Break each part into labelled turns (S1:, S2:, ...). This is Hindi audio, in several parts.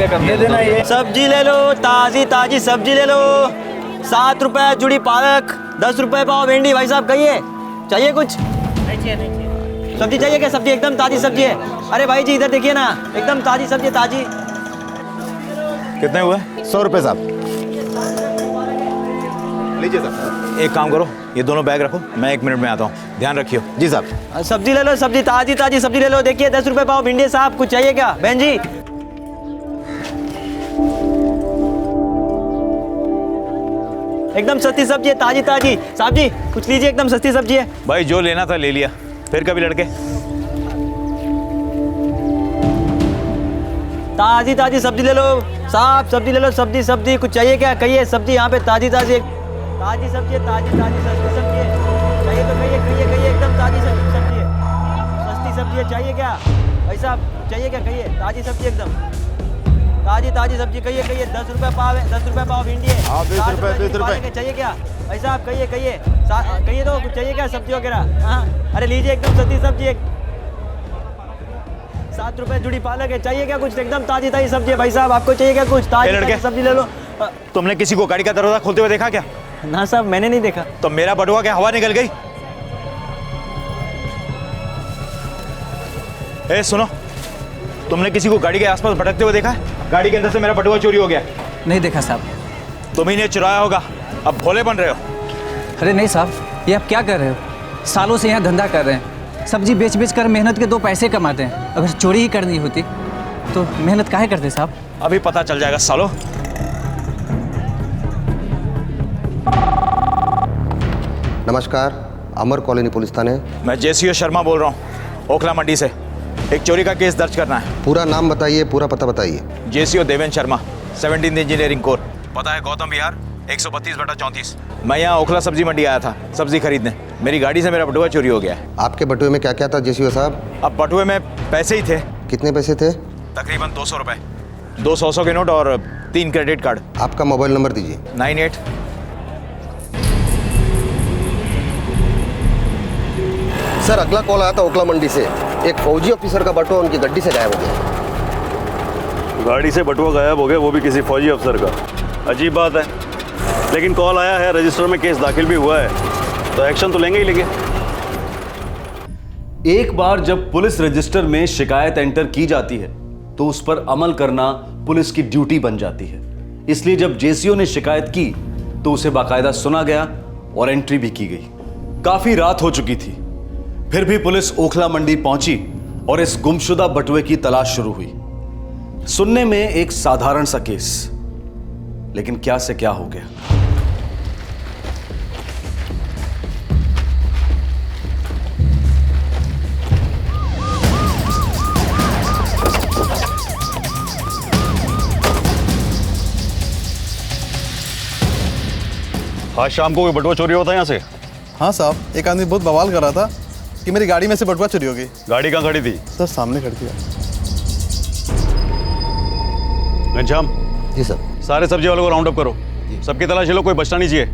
S1: क्या करने देना ये।
S2: सब्जी ले लो, ताजी ताजी सब्जी ले लो। 7 रुपए जुड़ी पालक, 10 रुपए पाव भिंडी। भाई साहब कहिए, चाहिए कुछ?
S1: नहीं चाहिए।
S2: सब्जी चाहिए क्या? सब्जी एकदम ताजी सब्जी है। अरे भाई जी इधर देखिए ना, एकदम ताजी सब्जी, ताजी।
S3: कितने हुए?
S4: 100 रुपये साहब। लीजिए साहब।
S3: एक काम करो, ये दोनों बैग रखो, मैं 1 मिनट में आता हूँ, ध्यान रखियो।
S4: जी साहब।
S2: सब्जी ले लो, सब्जी ताजी ताजी सब्जी ले लो। देखिए 10 रुपए पाव भिंडी। साहब कुछ चाहिए क्या? बहन जी एकदम सस्ती सब्जी है, ताजी ताजी। साहब जी कुछ लीजिए, एकदम सस्ती सब्जी है।
S3: भाई जो लेना था ले लिया, फिर कभी लड़के।
S2: ताजी ताजी सब्जी ले लो साहब, सब्जी ले लो। सब्जी सब्जी कुछ चाहिए क्या? कहिए, सब्जी यहाँ पे ताजी ताजी ताजी सब्जी है, ताजी ताजी सस्ती सब्जी है। चाहिए तो कहिए कहिए कहिए, एकदम ताजी सब्जी है, सस्ती सब्जी है। चाहिए क्या भाई साहब? चाहिए क्या? कहिए, ताजी सब्जी एकदम ताजी ताजी सब्जी। कहिए कहिए, 10 रुपए पाव है, 10 रुपए पाव भिंडी है।
S4: 20 रुपए 20 रुपए।
S2: चाहिए क्या भाई साहब? कहिए कहिए कहिए तो कुछ चाहिए क्या? सब्जी वगैरह? हाँ अरे लीजिए, एकदम सस्ती सब्जी है। 7 रुपए जुड़ी पालक है। चाहिए क्या कुछ? एकदम ताजी ताजी सब्जी है। भाई साहब आपको चाहिए क्या कुछ? ताजी ताजी सब्जी ले लो।
S3: तुमने किसी को गाड़ी का दरवाजा खोलते हुए देखा क्या?
S2: ना साहब मैंने नहीं देखा।
S3: तो मेरा बटुआ क्या हवा निकल गई? ए सुनो, तुमने किसी को गाड़ी के आसपास भटकते हुए देखा है? गाड़ी के अंदर से मेरा बटुआ चोरी हो गया।
S1: नहीं देखा साहब।
S3: तुम्ही ने चुराया होगा, अब भोले बन रहे हो।
S1: अरे नहीं साहब, ये आप क्या कर रहे हो? सालों से यहाँ धंधा कर रहे हैं, सब्जी बेच बेच कर मेहनत के 2 पैसे कमाते हैं। अगर चोरी ही करनी होती तो मेहनत काहे करते साहब?
S3: अभी पता चल जाएगा सालो।
S4: नमस्कार, अमर कॉलोनी पुलिस थाने।
S3: मैं जेसीओ शर्मा बोल रहा हूँ, ओखला मंडी से। एक चोरी का केस दर्ज करना है।
S4: पूरा नाम बताइए, पूरा पता बताइए।
S3: JCO Devendra Sharma, 17th engineering core, पता है गौतम विहार, 132/34। मैं यहाँ ओखला सब्जी मंडी आया था सब्जी खरीदने। मेरी गाड़ी से मेरा बटुआ चोरी हो गया है।
S4: आपके बटुए में क्या क्या था जेसीओ साहब?
S3: अब बटुए में पैसे ही थे।
S4: कितने पैसे थे?
S3: तकरीबन 200 रुपए, 2 100 के नोट और 3 क्रेडिट कार्ड।
S4: आपका मोबाइल नंबर दीजिए।
S3: 98।
S4: सर अगला कॉल आया था ओखला मंडी से। एक फौजी ऑफिसर का बटुआ उनकी गड्डी से गायब हो गया।
S5: गाड़ी से बटुआ गायब हो गया, वो भी किसी फौजी अफसर का। अजीब बात है, लेकिन कॉल आया है, रजिस्टर में केस दाखिल भी हुआ है, तो एक्शन तो लेंगे ही लेंगे।
S6: एक बार जब पुलिस रजिस्टर में शिकायत एंटर की जाती है तो उस पर अमल करना पुलिस की ड्यूटी बन जाती है। इसलिए जब जेसीओ ने शिकायत की तो उसे बाकायदा सुना गया और एंट्री भी की गई। काफी रात हो चुकी थी, फिर भी पुलिस ओखला मंडी पहुंची और इस गुमशुदा बटुए की तलाश शुरू हुई। सुनने में एक साधारण सा केस, लेकिन क्या से क्या हो गया।
S5: आज शाम को कोई बटुआ चोरी होता है यहाँ से?
S7: हाँ साहब, एक आदमी बहुत बवाल कर रहा था कि मेरी गाड़ी में से बटुआ चोरी हो गई।
S5: गाड़ी कहाँ खड़ी थी?
S7: सर सामने खड़ी थी।
S5: घनश्याम,
S4: जी सर।
S5: सारे सब्जी वालों को राउंड अप करो, सबकी तलाशी लो, कोई बचना नहीं चाहिए।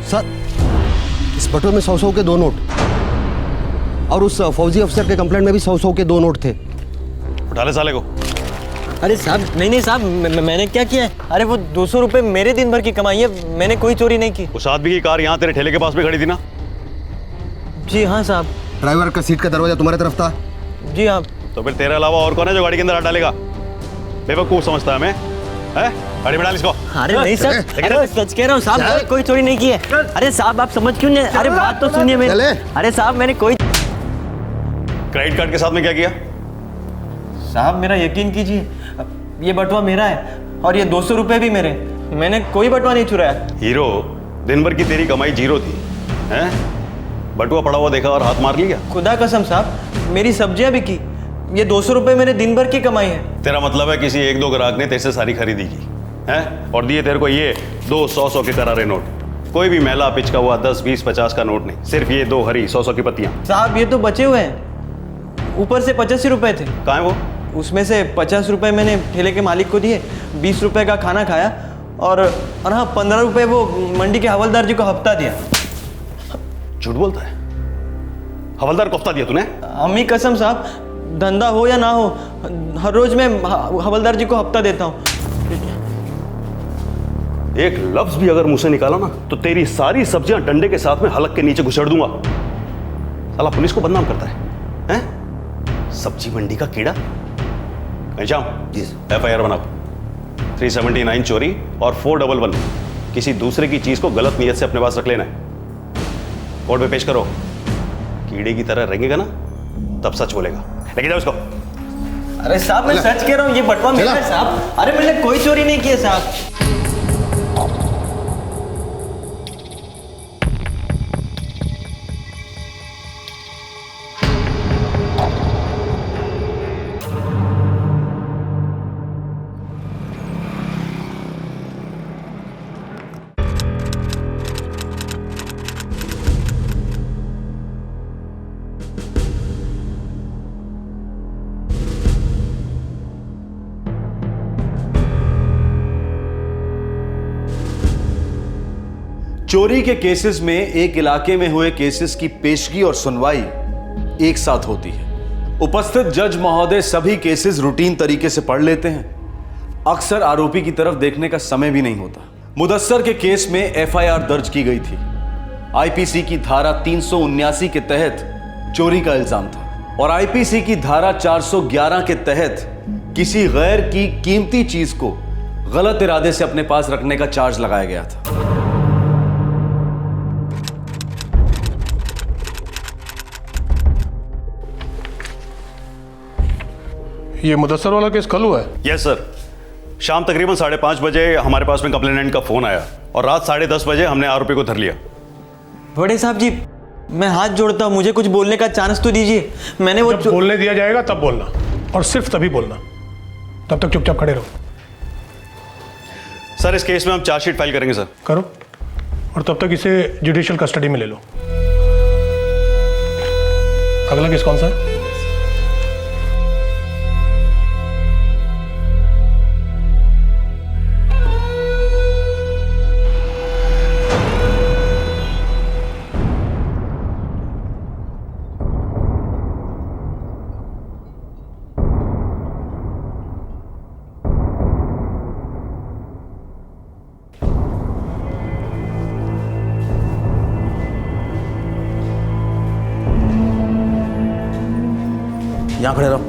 S4: सर इस बटुए में 100 के 2 नोट और उस फौजी अफसर के कंप्लेंट में भी 100 के 2 नोट थे।
S5: उठा ले साले को।
S2: अरे साहब नहीं साहब, मैंने क्या किया है? अरे वो 200 रुपए मेरे दिन भर की कमाई है, मैंने कोई चोरी नहीं की।
S5: उस आदमी की कार यहाँ तेरे ठेले के पास भी खड़ी थी ना?
S2: जी हाँ साहब।
S4: ड्राइवर का सीट का दरवाजा तुम्हारी तरफ था?
S2: जी हाँ।
S5: तो फिर तेरे अलावा और कौन है जो गाड़ी के अंदर हाथ डालेगा? बेवकूफ समझता है हमें? गाड़ी में डाल इसको।
S2: अरे नहीं सर, अरे सच कह रहा हूँ साहब, मैंने कोई चोरी नहीं की है। अरे साहब आप समझ क्यों नहीं? अरे बात तो सुनिए मेरी। अरे साहब मैंने कोई।
S5: क्रेडिट कार्ड के साथ में क्या किया?
S2: साहब मेरा यकीन कीजिए, ये बटुआ मेरा है और ये 200 रुपए भी मेरे। मैंने कोई बटुआ नहीं चुराया।
S5: हीरो, दिन भर की तेरी कमाई 0 थी, हैं? बटुआ पड़ा हुआ देखा और हाथ मार लिया?
S2: खुदा कसम साहब, मेरी सब्जियां भी की। ये 200 रुपए मेरे दिन भर की कमाई है।
S5: तेरा मतलब है किसी 1-2 ग्राहक ने तेरे से सारी खरीदी की, हैं? और दिए तेरे को ये 2 100 के करारे नोट। कोई भी मैला पिचका हुआ 10, 20, 50 का नोट नहीं, सिर्फ ये 2 हरी 100 की पत्तियां।
S2: साहब ये तो बचे हुए हैं, ऊपर से 85 रुपए थे।
S5: कहाँ है वो?
S2: उसमें से 50 रुपए मैंने ठेले के मालिक को दिए, 20 रुपए का खाना खाया और हाँ 15 रुपए वो मंडी के हवलदार जी को हफ्ता दिया।
S5: झूठ बोलता है? हवलदार को हफ्ता दिया तूने?
S2: अम्मी कसम साहब, धंधा हो या ना हो, हर रोज मैं हवलदार जी को हफ्ता देता हूँ।
S5: एक लफ्ज भी अगर मुंह से निकाला ना तो तेरी सारी सब्जियां डंडे के साथ में हलक के नीचे घुसेड़ दूंगा। साला पुलिस को बदनाम करता है, हैं? सब्जी मंडी का कीड़ा। घनश्याम, FIR बनाओ। 379 चोरी और 411 किसी दूसरे की चीज को गलत नियत से अपने पास रख लेना है। कोर्ट में पेश करो। कीड़े की तरह रहेंगे ना तब सच बोलेगा। लेके जाओ इसको।
S2: अरे साहब मैं सच कह रहा हूँ, ये बटवा मेरा है साहब। अरे मैंने कोई चोरी नहीं की है साहब।
S6: चोरी के केसेस में एक इलाके में हुए केसेस की पेशगी और सुनवाई एक साथ होती है। उपस्थित जज महोदय सभी केसेस रूटीन तरीके से पढ़ लेते हैं। अक्सर आरोपी की तरफ देखने का समय भी नहीं होता। मुदस्सर के केस में FIR दर्ज की गई थी। IPC की धारा 379 के तहत चोरी का इल्जाम था और IPC की धारा 411 के तहत किसी गैर की कीमती चीज को गलत इरादे से अपने पास रखने का चार्ज लगाया गया था।
S8: ये मुदस्सर वाला केस कल हुआ है?
S5: Yes sir. शाम तकरीबन 5:30 बजे हमारे पास में कंप्लेनेंट का फोन आया और रात 10:30 बजे हमने आरोपी को धर लिया।
S2: बड़े साहब जी, मैं हाथ जोड़ता हूँ, मुझे कुछ बोलने का चांस तो दीजिए। मैंने वो
S8: जब बोलने दिया जाएगा तब बोलना, और सिर्फ तभी बोलना। तब तक चुपचाप खड़े रहो।
S5: सर इस केस में हम चार्जशीट फाइल करेंगे सर।
S8: करो, और तब तक इसे जुडिशियल कस्टडी में ले लो। अगला केस कौन सा है?
S2: यहाँ खड़े रहो।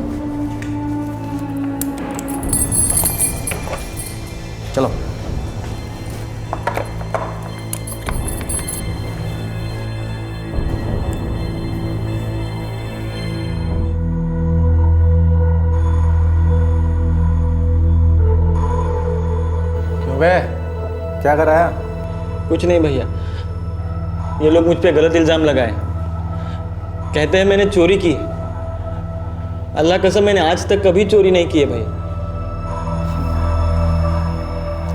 S2: चलो।
S8: क्यों बे, क्या कराया?
S2: कुछ नहीं भैया, ये लोग मुझ पे गलत इल्जाम लगाए। कहते हैं मैंने चोरी की। अल्लाह कसम मैंने आज तक कभी चोरी नहीं की है भाई।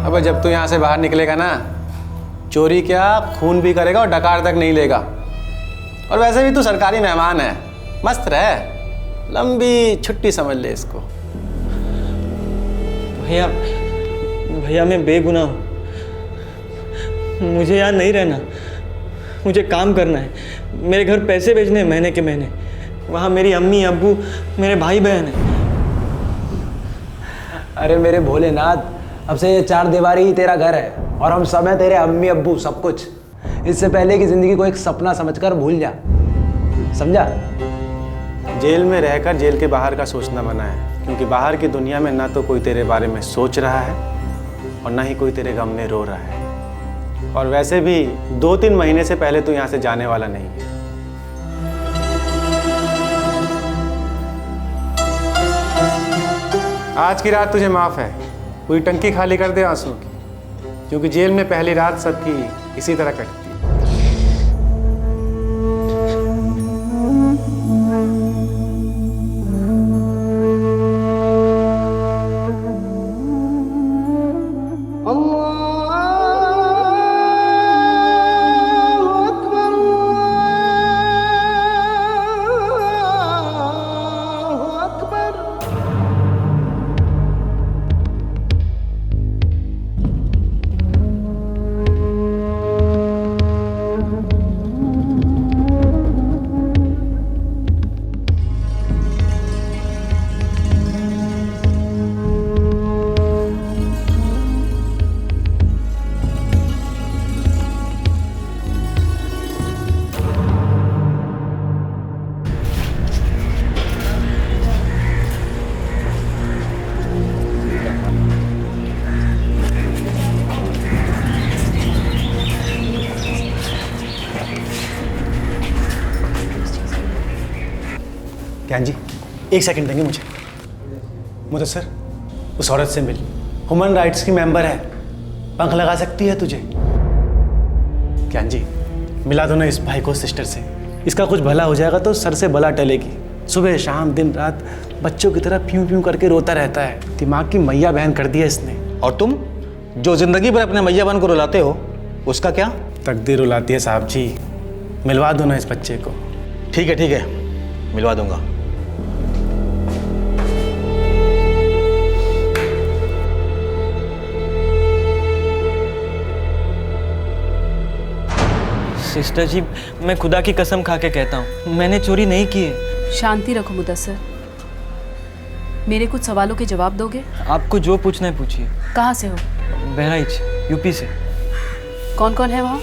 S7: अब जब तू यहाँ से बाहर निकलेगा ना, चोरी क्या खून भी करेगा और डकार तक नहीं लेगा। और वैसे भी तू सरकारी मेहमान है, मस्त रह, लंबी छुट्टी समझ ले इसको।
S2: भैया भैया मैं बेगुनाह हूँ, मुझे यहाँ नहीं रहना, मुझे काम करना है। मेरे घर पैसे भेजने हैं महीने के महीने, वहाँ मेरी अम्मी अब्बू मेरे भाई बहन हैं।
S9: अरे मेरे भोलेनाथ, अब से ये 4 दीवारी ही तेरा घर है और हम सब हैं तेरे अम्मी अब्बू, सब कुछ। इससे पहले की जिंदगी को एक सपना समझकर भूल जा, समझा?
S7: जेल में रहकर जेल के बाहर का सोचना मना है, क्योंकि बाहर की दुनिया में ना तो कोई तेरे बारे में सोच रहा है और ना ही कोई तेरे गम में रो रहा है। और वैसे भी 2-3 महीने से पहले तू यहाँ से जाने वाला नहीं है। आज की रात तुझे माफ़ है, पूरी टंकी खाली कर दे आंसू की, क्योंकि जेल में पहली रात सबकी इसी तरह कटती है। ज्ञान जी, एक सेकंड देंगे मुझे? मुदस्सर, उस औरत से मिल, ह्यूमन राइट्स की मेंबर है, पंख लगा सकती है तुझे। ज्ञान जी, मिला दो ना इस भाई को सिस्टर से, इसका कुछ भला हो जाएगा तो सर से बला टलेगी। सुबह शाम दिन रात बच्चों की तरह प्यूं प्यूं करके रोता रहता है, दिमाग की मैया बहन कर दिया इसने।
S2: और तुम जो जिंदगी भर अपने मैया बहन को रुलाते हो, उसका क्या?
S7: तकदीर रुलाती है साहब जी, मिलवा दो ना इस बच्चे को।
S2: ठीक है, मिलवा दूंगा।
S10: सिस्टर जी, मैं खुदा की कसम खा के कहता हूँ, मैंने चोरी नहीं की है।
S11: शांति रखो मुदस्सर, मेरे कुछ सवालों के जवाब दोगे?
S10: आपको जो पूछना है पूछिए।
S11: कहाँ से हो?
S10: बहराइच, यूपी से।
S11: कौन कौन है वहाँ?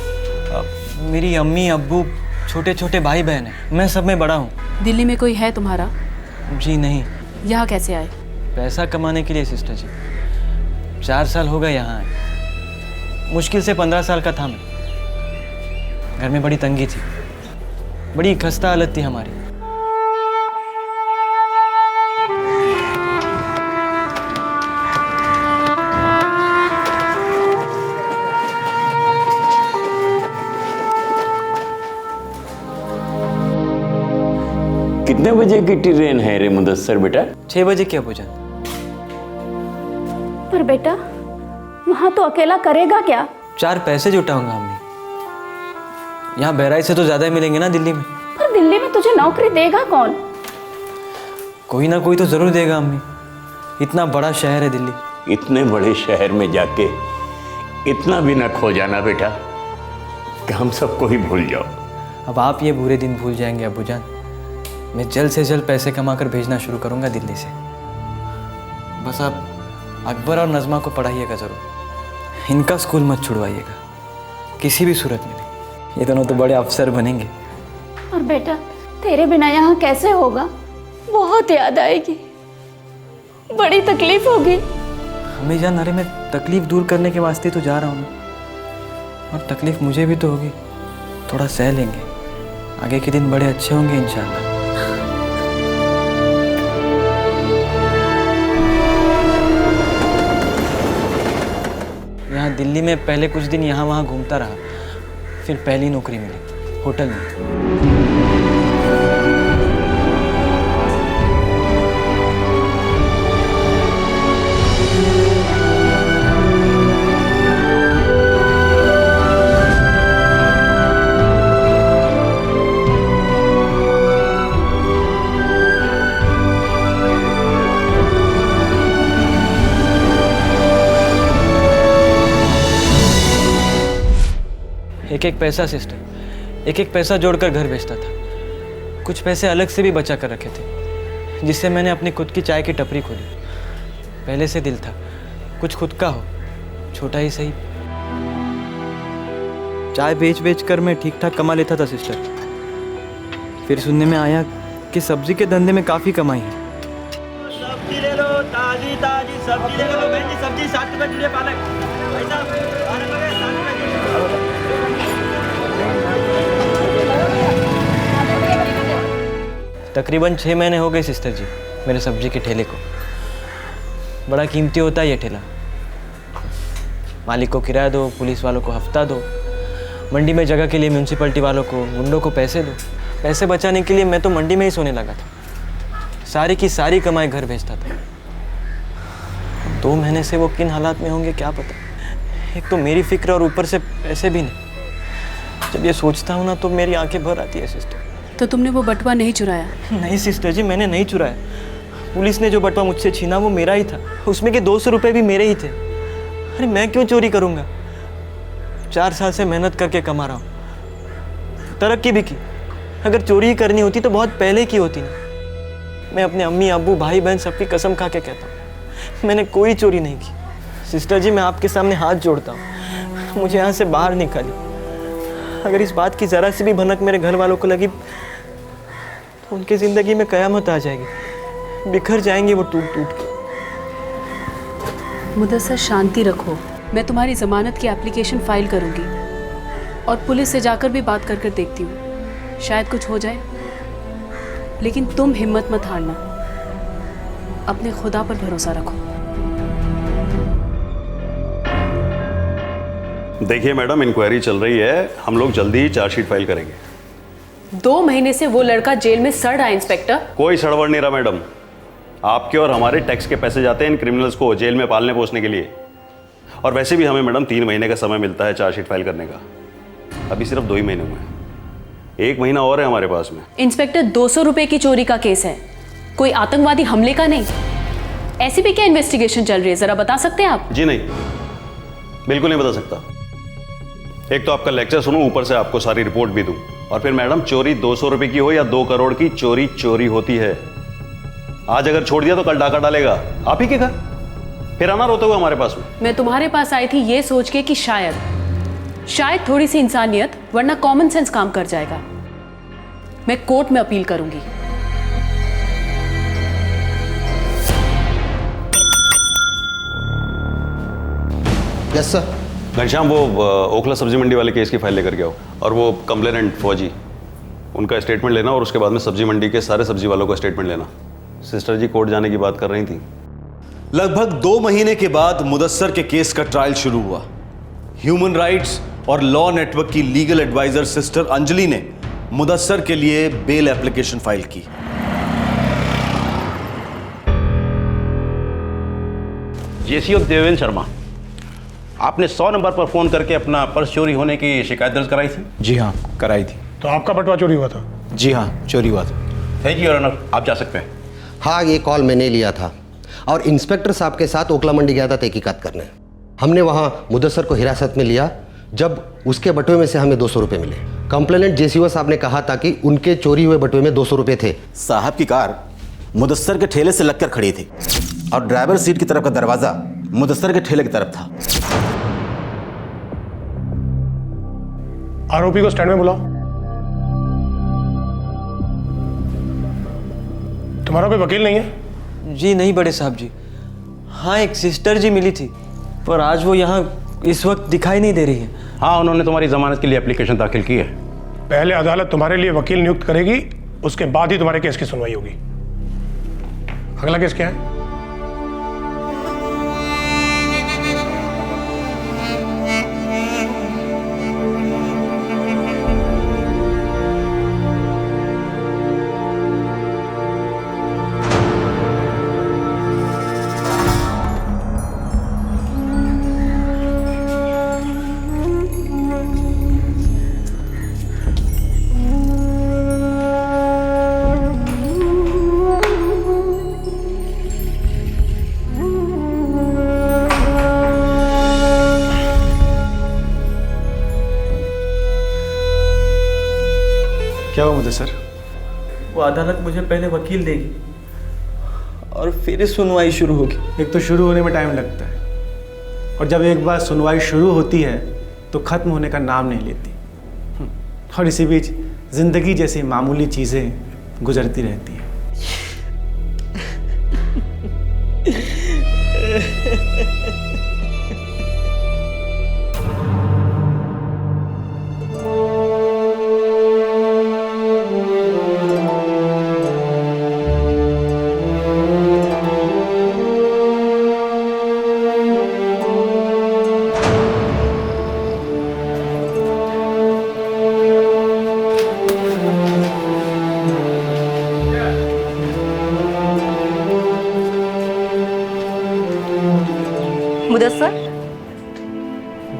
S10: मेरी अम्मी अब्बू, छोटे छोटे भाई बहन हैं, मैं सब में बड़ा हूँ।
S11: दिल्ली में कोई है तुम्हारा?
S10: जी नहीं।
S11: यहाँ कैसे आए?
S10: पैसा कमाने के लिए सिस्टर जी। 4 साल हो गए यहाँ आए। मुश्किल से 15 साल का था मैं। घर में बड़ी तंगी थी, बड़ी खस्ता हालत थी हमारी।
S12: कितने बजे की ट्रेन है रे मुदस्सर बेटा?
S10: 6 बजे क्या पूछा?
S13: पर बेटा वहां तो अकेला करेगा क्या?
S10: 4 पैसे जुटाऊंगा अम्मी। यहाँ बहराइच से तो ज्यादा ही मिलेंगे ना दिल्ली में।
S13: पर दिल्ली में तुझे नौकरी देगा कौन?
S10: कोई ना कोई तो जरूर देगा अम्मी, इतना बड़ा शहर है दिल्ली।
S12: इतने बड़े शहर में जाके इतना भी ना खो जाना बेटा कि हम सबको ही भूल जाओ।
S10: अब आप ये बुरे दिन भूल जाएंगे अब्बूजान। मैं जल्द से जल्द पैसे कमा कर भेजना शुरू करूंगा दिल्ली से। बस आप अकबर और नज़मा को पढ़ाइएगा ज़रूर, इनका स्कूल मत छुड़वाइएगा किसी भी सूरत में। ये दोनों तो बड़े अफसर बनेंगे।
S13: और बेटा तेरे बिना यहाँ कैसे होगा? बहुत याद आएगी, बड़ी तकलीफ होगी।
S10: अम्मी जान, अरे मैं तकलीफ दूर करने के वास्ते तो जा रहा हूँ ना, और तकलीफ मुझे भी तो होगी। थोड़ा सह लेंगे, आगे के दिन बड़े अच्छे होंगे इंशाल्लाह। यहाँ दिल्ली में पहले कुछ दिन यहाँ वहाँ घूमता रहा, फिर पहली नौकरी मिली होटल में। एक पैसा सिस्टर, एक पैसा जोड़कर घर बेचता था। कुछ पैसे अलग से भी बचा कर रखे थे, जिससे मैंने अपनी खुद की चाय की टपरी खोली। पहले से दिल था कुछ खुद का हो, छोटा ही सही। चाय बेच बेच कर मैं ठीक ठाक कमा लेता था सिस्टर। फिर सुनने में आया कि सब्जी के धंधे में काफ़ी कमाई है।
S2: सब्जी ले लो, ताजी ताजी सब्जी ले लो। बहन जी सब्जी 7 रुपए जुड़े पालक। भाई साहब 7 रुपए
S10: तकरीबन 6 महीने हो गए सिस्टर जी मेरे सब्जी के ठेले को। बड़ा कीमती होता है ये ठेला। मालिक को किराया दो, पुलिस वालों को हफ्ता दो, मंडी में जगह के लिए म्यूनसिपलिटी वालों को, गुंडों को पैसे दो। पैसे बचाने के लिए मैं तो मंडी में ही सोने लगा था। सारी की सारी कमाई घर भेजता था। 2 महीने से वो किन हालात में होंगे क्या पता। एक तो मेरी फिक्र और ऊपर से पैसे भी नहीं। जब ये सोचता हूँ ना तो मेरी आंखें भर आती है सिस्टर।
S11: तो तुमने वो बटुआ नहीं चुराया?
S10: नहीं सिस्टर जी, मैंने नहीं चुराया। पुलिस ने जो बटुआ मुझसे छीना वो मेरा ही था। उसमें के 200 रुपये भी मेरे ही थे। अरे मैं क्यों चोरी करूँगा? 4 साल से मेहनत करके कमा रहा हूँ, तरक्की भी की। अगर चोरी ही करनी होती तो बहुत पहले की होती ना। मैं अपने अम्मी अब्बू भाई बहन सबकी कसम खा के कहता हूँ, मैंने कोई चोरी नहीं की। सिस्टर जी मैं आपके सामने हाथ जोड़ता हूँ, मुझे यहाँ से बाहर निकालिए। अगर इस बात की ज़रा सी भी भनक मेरे घर वालों को लगी तो उनकी ज़िंदगी में कयामत आ जाएगी, बिखर जाएंगे वो टूट टूट के।
S11: मुदस्सर शांति रखो, मैं तुम्हारी ज़मानत की एप्लीकेशन फाइल करूँगी और पुलिस से जाकर भी बात कर देखती हूँ, शायद कुछ हो जाए। लेकिन तुम हिम्मत मत हारना, अपने खुदा पर भरोसा रखो।
S5: देखिए मैडम, इंक्वायरी चल रही है, हम लोग जल्दी ही चार्जशीट फाइल करेंगे।
S11: 2 महीने से वो लड़का जेल में सड़ रहा है इंस्पेक्टर।
S5: कोई सड़वड़ नहीं रहा मैडम। आपके और हमारे टैक्स के पैसे जाते हैं इन क्रिमिनल्स को जेल में पालने पोसने के लिए। और वैसे भी हमें मैडम 3 महीने का समय मिलता है चार्जशीट फाइल करने का। अभी सिर्फ 2 ही महीने हुए हैं, 1 महीना और है हमारे पास में।
S11: इंस्पेक्टर 200 रुपए की चोरी का केस है, कोई आतंकवादी हमले का नहीं। ऐसी भी क्या इन्वेस्टिगेशन चल रही है, जरा बता सकते हैं आप?
S5: जी नहीं, बिल्कुल नहीं बता सकता। एक तो आपका लेक्चर सुनूं, ऊपर से आपको सारी रिपोर्ट भी दूं। और फिर मैडम, चोरी 200 रुपए की हो या 2 करोड़ की, चोरी चोरी होती है। आज अगर छोड़ दिया तो कल डाका डालेगा आप ही के घर, फिर आना रोते हुए हमारे पास में।
S11: मैं तुम्हारे पास आई थी ये सोच के कि शायद थोड़ी सी इंसानियत, वरना कॉमन सेंस काम कर जाएगा। मैं कोर्ट में अपील करूंगी।
S4: Yes sir.
S5: घनश्याम, वो ओखला सब्जी मंडी वाले केस की फाइल लेकर के आओ। और वो कंप्लेनेंट फौजी, उनका स्टेटमेंट लेना, और उसके बाद में सब्जी मंडी के सारे सब्जी वालों का स्टेटमेंट लेना। सिस्टर जी कोर्ट जाने की बात कर रही थी।
S6: लगभग 2 महीने के बाद मुदस्सर के केस का ट्रायल शुरू हुआ। ह्यूमन राइट्स और लॉ नेटवर्क की लीगल एडवाइजर सिस्टर अंजलि ने मुदस्सर के लिए बेल एप्लीकेशन फाइल की।
S14: जेसीओ देवेंद्र शर्मा, आपने 100 नंबर पर फोन करके अपना पर्स चोरी होने की शिकायत दर्ज कराई थी?
S3: जी हाँ, कराई थी।
S8: तो आपका बटुआ चोरी हुआ था?
S3: जी हाँ, चोरी हुआ था।
S14: थैंक यू योर ऑनर, आप जा सकते हैं।
S4: हाँ, ये कॉल मैंने लिया था और इंस्पेक्टर साहब के साथ ओखला मंडी गया था तहकीकात करने। हमने वहाँ मुदस्सर को हिरासत में लिया, जब उसके बटुए में से हमें 200 रुपये मिले। कंप्लेनेंट जेसीओ साहब ने कहा था कि उनके चोरी हुए बटुए में 200 रुपये थे।
S15: साहब की कार मुदस्सर के ठेले से लगकर खड़ी थी और ड्राइवर सीट की तरफ का दरवाजा मुदस्सर के ठेले की तरफ था।
S8: आरोपी को स्टैंड में बुलाओ। तुम्हारा कोई वकील नहीं है?
S10: जी नहीं बड़े साहब जी। हाँ, एक सिस्टर जी मिली थी, पर आज वो यहाँ इस वक्त दिखाई नहीं दे रही है।
S14: हाँ, उन्होंने तुम्हारी जमानत के लिए एप्लीकेशन दाखिल की है।
S8: पहले अदालत तुम्हारे लिए वकील नियुक्त करेगी, उसके बाद ही तुम्हारे केस की सुनवाई होगी। अगला केस क्या है?
S7: क्या हुआ मुदस्सर?
S10: वो अदालत मुझे पहले वकील देगी और फिर सुनवाई शुरू होगी।
S7: एक तो शुरू होने में टाइम लगता है, और जब एक बार सुनवाई शुरू होती है तो ख़त्म होने का नाम नहीं लेती। और इसी बीच ज़िंदगी जैसी मामूली चीज़ें गुजरती रहती हैं।
S16: मुदस्सर?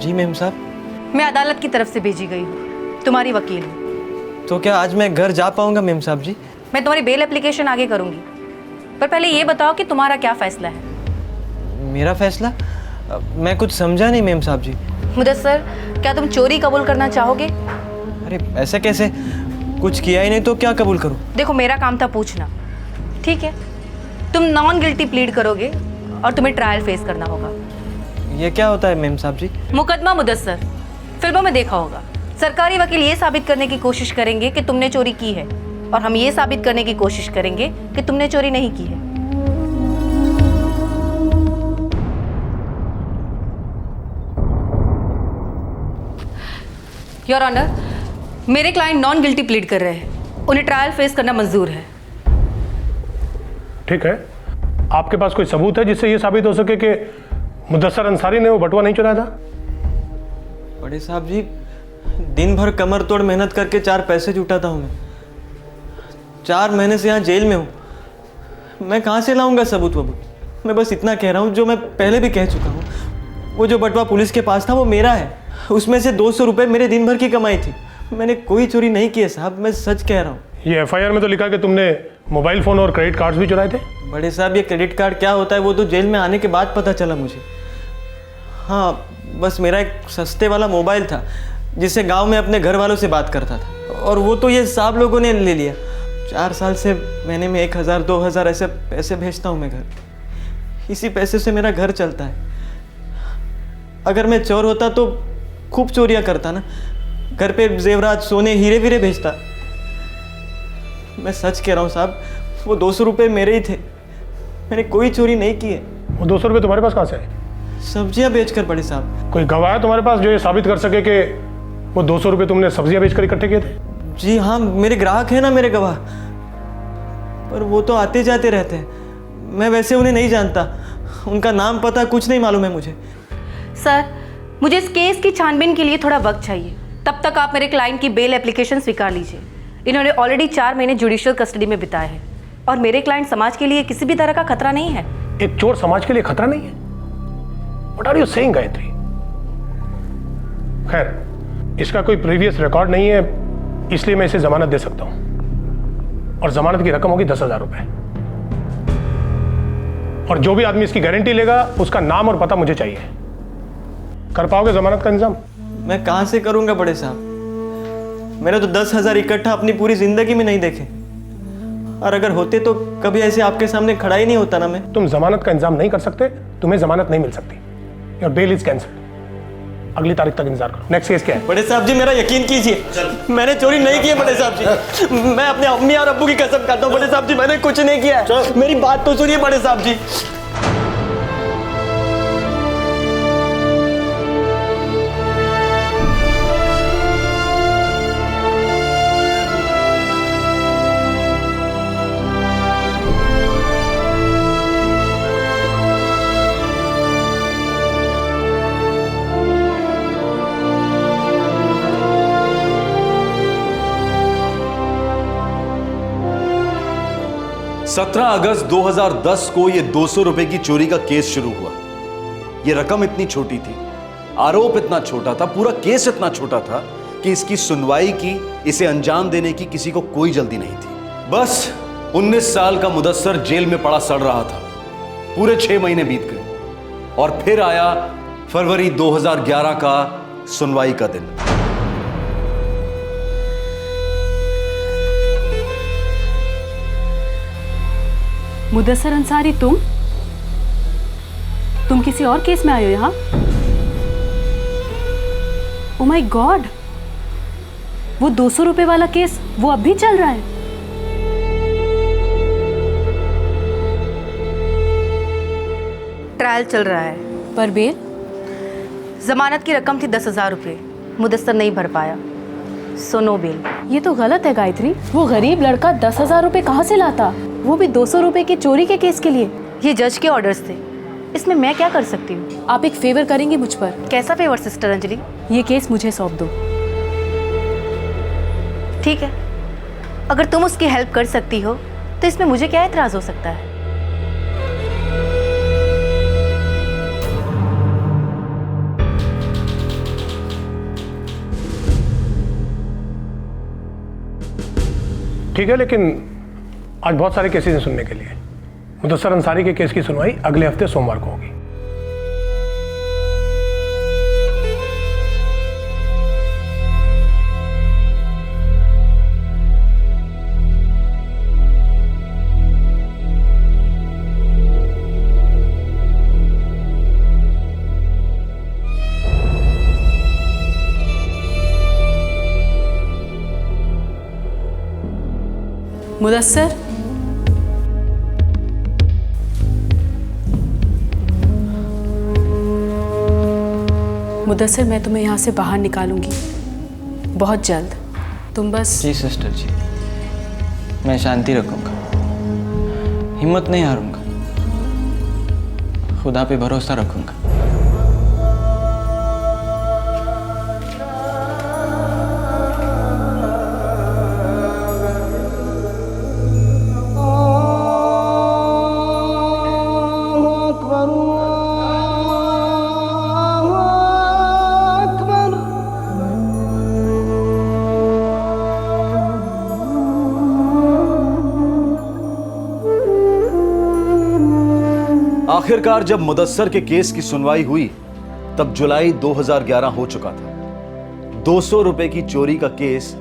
S10: जी मैम साहब।
S16: मैं अदालत की तरफ से भेजी गई हूँ, तुम्हारी वकील हूँ।
S10: तो क्या आज मैं घर जा पाऊंगा मैम साहब जी?
S16: मैं तुम्हारी बेल एप्लीकेशन आगे करूँगी, पर पहले ये बताओ कि तुम्हारा क्या फैसला है?
S10: मेरा फैसला? मैं कुछ समझा नहीं मैम साहब जी।
S16: मुदस्सर, क्या तुम चोरी कबूल करना चाहोगे?
S10: अरे ऐसे कैसे, कुछ किया ही नहीं तो क्या कबूल करूँ?
S16: देखो, मेरा काम था पूछना, ठीक है? तुम नॉन गिल्टी प्लीड करोगे और तुम्हें ट्रायल फेस करना होगा।
S10: ये क्या होता है मैम साहब जी?
S16: मुकदमा मुदस्सर, फिल्मों में देखा होगा। सरकारी वकील ये साबित करने की कोशिश करेंगे कि तुमने चोरी की है, और हम ये साबित करने की कोशिश करेंगे कि तुमने चोरी नहीं की है। योर ऑनर, मेरे क्लाइंट नॉन गिल्टी प्लीड कर रहे हैं, उन्हें ट्रायल फेस करना मंजूर है।
S8: ठीक है, आपके पास कोई सबूत है जिससे ये साबित हो सके कि मुदस्सर अंसारी ने वो बटुआ नहीं चुराया था?
S10: बड़े साहब जी, दिन भर कमर तोड़ मेहनत करके 4 पैसे जुटाता हूँ मैं। 4 महीने से यहाँ जेल में हूँ, मैं कहाँ से लाऊंगा सबूत वबूत? मैं बस इतना कह रहा हूँ जो मैं पहले भी कह चुका हूँ, वो जो बटुआ पुलिस के पास था वो मेरा है। उसमें से 200 रुपये मेरे दिन भर की कमाई थी। मैंने कोई चोरी नहीं की है साहब, मैं सच कह रहा हूँ।
S8: ये एफआईआर में तो लिखा कि तुमने मोबाइल फ़ोन और क्रेडिट कार्ड्स भी चुराए थे।
S10: बड़े साहब, ये क्रेडिट कार्ड क्या होता है वो तो जेल में आने के बाद पता चला मुझे। हाँ, बस मेरा एक सस्ते वाला मोबाइल था जिससे गांव में अपने घर वालों से बात करता था, और वो तो ये साहब लोगों ने ले लिया। 4 साल से महीने में 1000 2000 ऐसे पैसे भेजता हूँ मैं घर। इसी पैसे से मेरा घर चलता है। अगर मैं चोर होता तो खूब चोरियाँ करता ना, घर पे जेवरात सोने हीरे वीरे भेजता। मैं सच कह रहा हूँ साहब, वो 200 रुपये मेरे ही थे, मैंने कोई चोरी नहीं की है।
S8: वो 200 रुपये तुम्हारे पास कहाँ से आए?
S10: सब्जियाँ बेचकर बड़े साहब।
S8: कोई गवाह है तुम्हारे पास जो ये साबित कर सके कि वो 200 रुपये तुमने सब्जियाँ बेचकर इकट्ठे किए थे?
S10: जी हाँ, मेरे ग्राहक हैं ना मेरे गवाह, पर वो तो आते जाते रहते हैं। मैं वैसे उन्हें नहीं जानता, उनका नाम पता कुछ नहीं मालूम है मुझे।
S16: सर, मुझे इस केस की छानबीन के लिए थोड़ा वक्त चाहिए। तब तक आप मेरे क्लाइंट की बेल एप्लीकेशन स्वीकार लीजिए। इन्होंने ऑलरेडी 4 महीने जुडिशियल कस्टडी में बिताए हैं, और मेरे क्लाइंट समाज के लिए किसी भी तरह का खतरा नहीं है।
S8: एक चोर समाज के लिए खतरा नहीं है? What are you saying, Gayatri? खैर, इसका कोई प्रीवियस रिकॉर्ड नहीं है, इसलिए मैं इसे जमानत दे सकता हूं, और जमानत की रकम होगी 10,000 रुपए। और जो भी आदमी इसकी गारंटी लेगा उसका नाम और पता मुझे चाहिए। कर पाओगे जमानत का इंतजाम?
S10: मैं कहाँ से करूँगा बड़े साहब, मैंने तो 10,000 इकट्ठा अपनी पूरी जिंदगी में नहीं देखे, और अगर होते तो कभी ऐसे आपके सामने खड़ा ही नहीं होता ना मैं।
S8: तुम जमानत का इंतजाम नहीं कर सकते, तुम्हें जमानत नहीं मिल सकती। Your bail is cancelled. अगली तारीख तक इंतजार करो। नेक्स्ट केस क्या है?
S10: बड़े साहब जी, मेरा यकीन कीजिए, मैंने चोरी नहीं की है बड़े साहब जी। मैं अपने अम्मी और अब्बू की कसम करता हूँ बड़े साहब जी, मैंने कुछ नहीं किया है। मेरी बात तो सुनिए बड़े साहब जी।
S6: सत्रह अगस्त 2010 को यह 200 रुपए की चोरी का केस शुरू हुआ। यह रकम इतनी छोटी थी, आरोप इतना छोटा था, पूरा केस इतना छोटा था कि इसकी सुनवाई की, इसे अंजाम देने की किसी को कोई जल्दी नहीं थी। बस 19 साल का मुदस्सर जेल में पड़ा सड़ रहा था। पूरे 6 महीने बीत गए, और फिर आया फरवरी 2011 का सुनवाई का दिन।
S11: मुदस्सर अंसारी, तुम किसी और केस में आए हो यहाँ? ओ माय गॉड, वो 200 रुपए वाला केस वो अब भी चल रहा है?
S16: ट्रायल चल रहा है।
S11: पर बेल?
S16: जमानत की रकम थी 10,000 रुपये, मुदस्सर नहीं भर पाया, सो नो बेल।
S11: ये तो गलत है गायत्री। वो गरीब लड़का 10,000 रुपए कहाँ से लाता, वो भी 200 रुपए की चोरी के केस के लिए?
S16: ये जज के ऑर्डर्स थे, इसमें मैं क्या कर सकती हूँ?
S11: आप एक फेवर करेंगी मुझ पर?
S16: कैसा फेवर सिस्टर अंजलि?
S11: ये केस मुझे सौंप दो।
S16: ठीक है, अगर तुम उसकी हेल्प कर सकती हो तो इसमें मुझे क्या एतराज हो सकता है?
S8: ठीक है, लेकिन आज बहुत सारे केसेस हैं सुनने के लिए। मुदस्सर अंसारी के केस की सुनवाई अगले हफ्ते सोमवार को होगी।
S11: मुदस्सर, मुदस्सर, मैं तुम्हें यहाँ से बाहर निकालूंगी बहुत जल्द। तुम बस।
S10: जी सिस्टर जी, मैं शांति रखूंगा। हिम्मत नहीं हारूंगा, खुदा पे भरोसा रखूंगा।
S6: आखिरकार जब मुदस्सर के केस की सुनवाई हुई तब जुलाई 2011 हो चुका था। 200 रुपए की चोरी का केस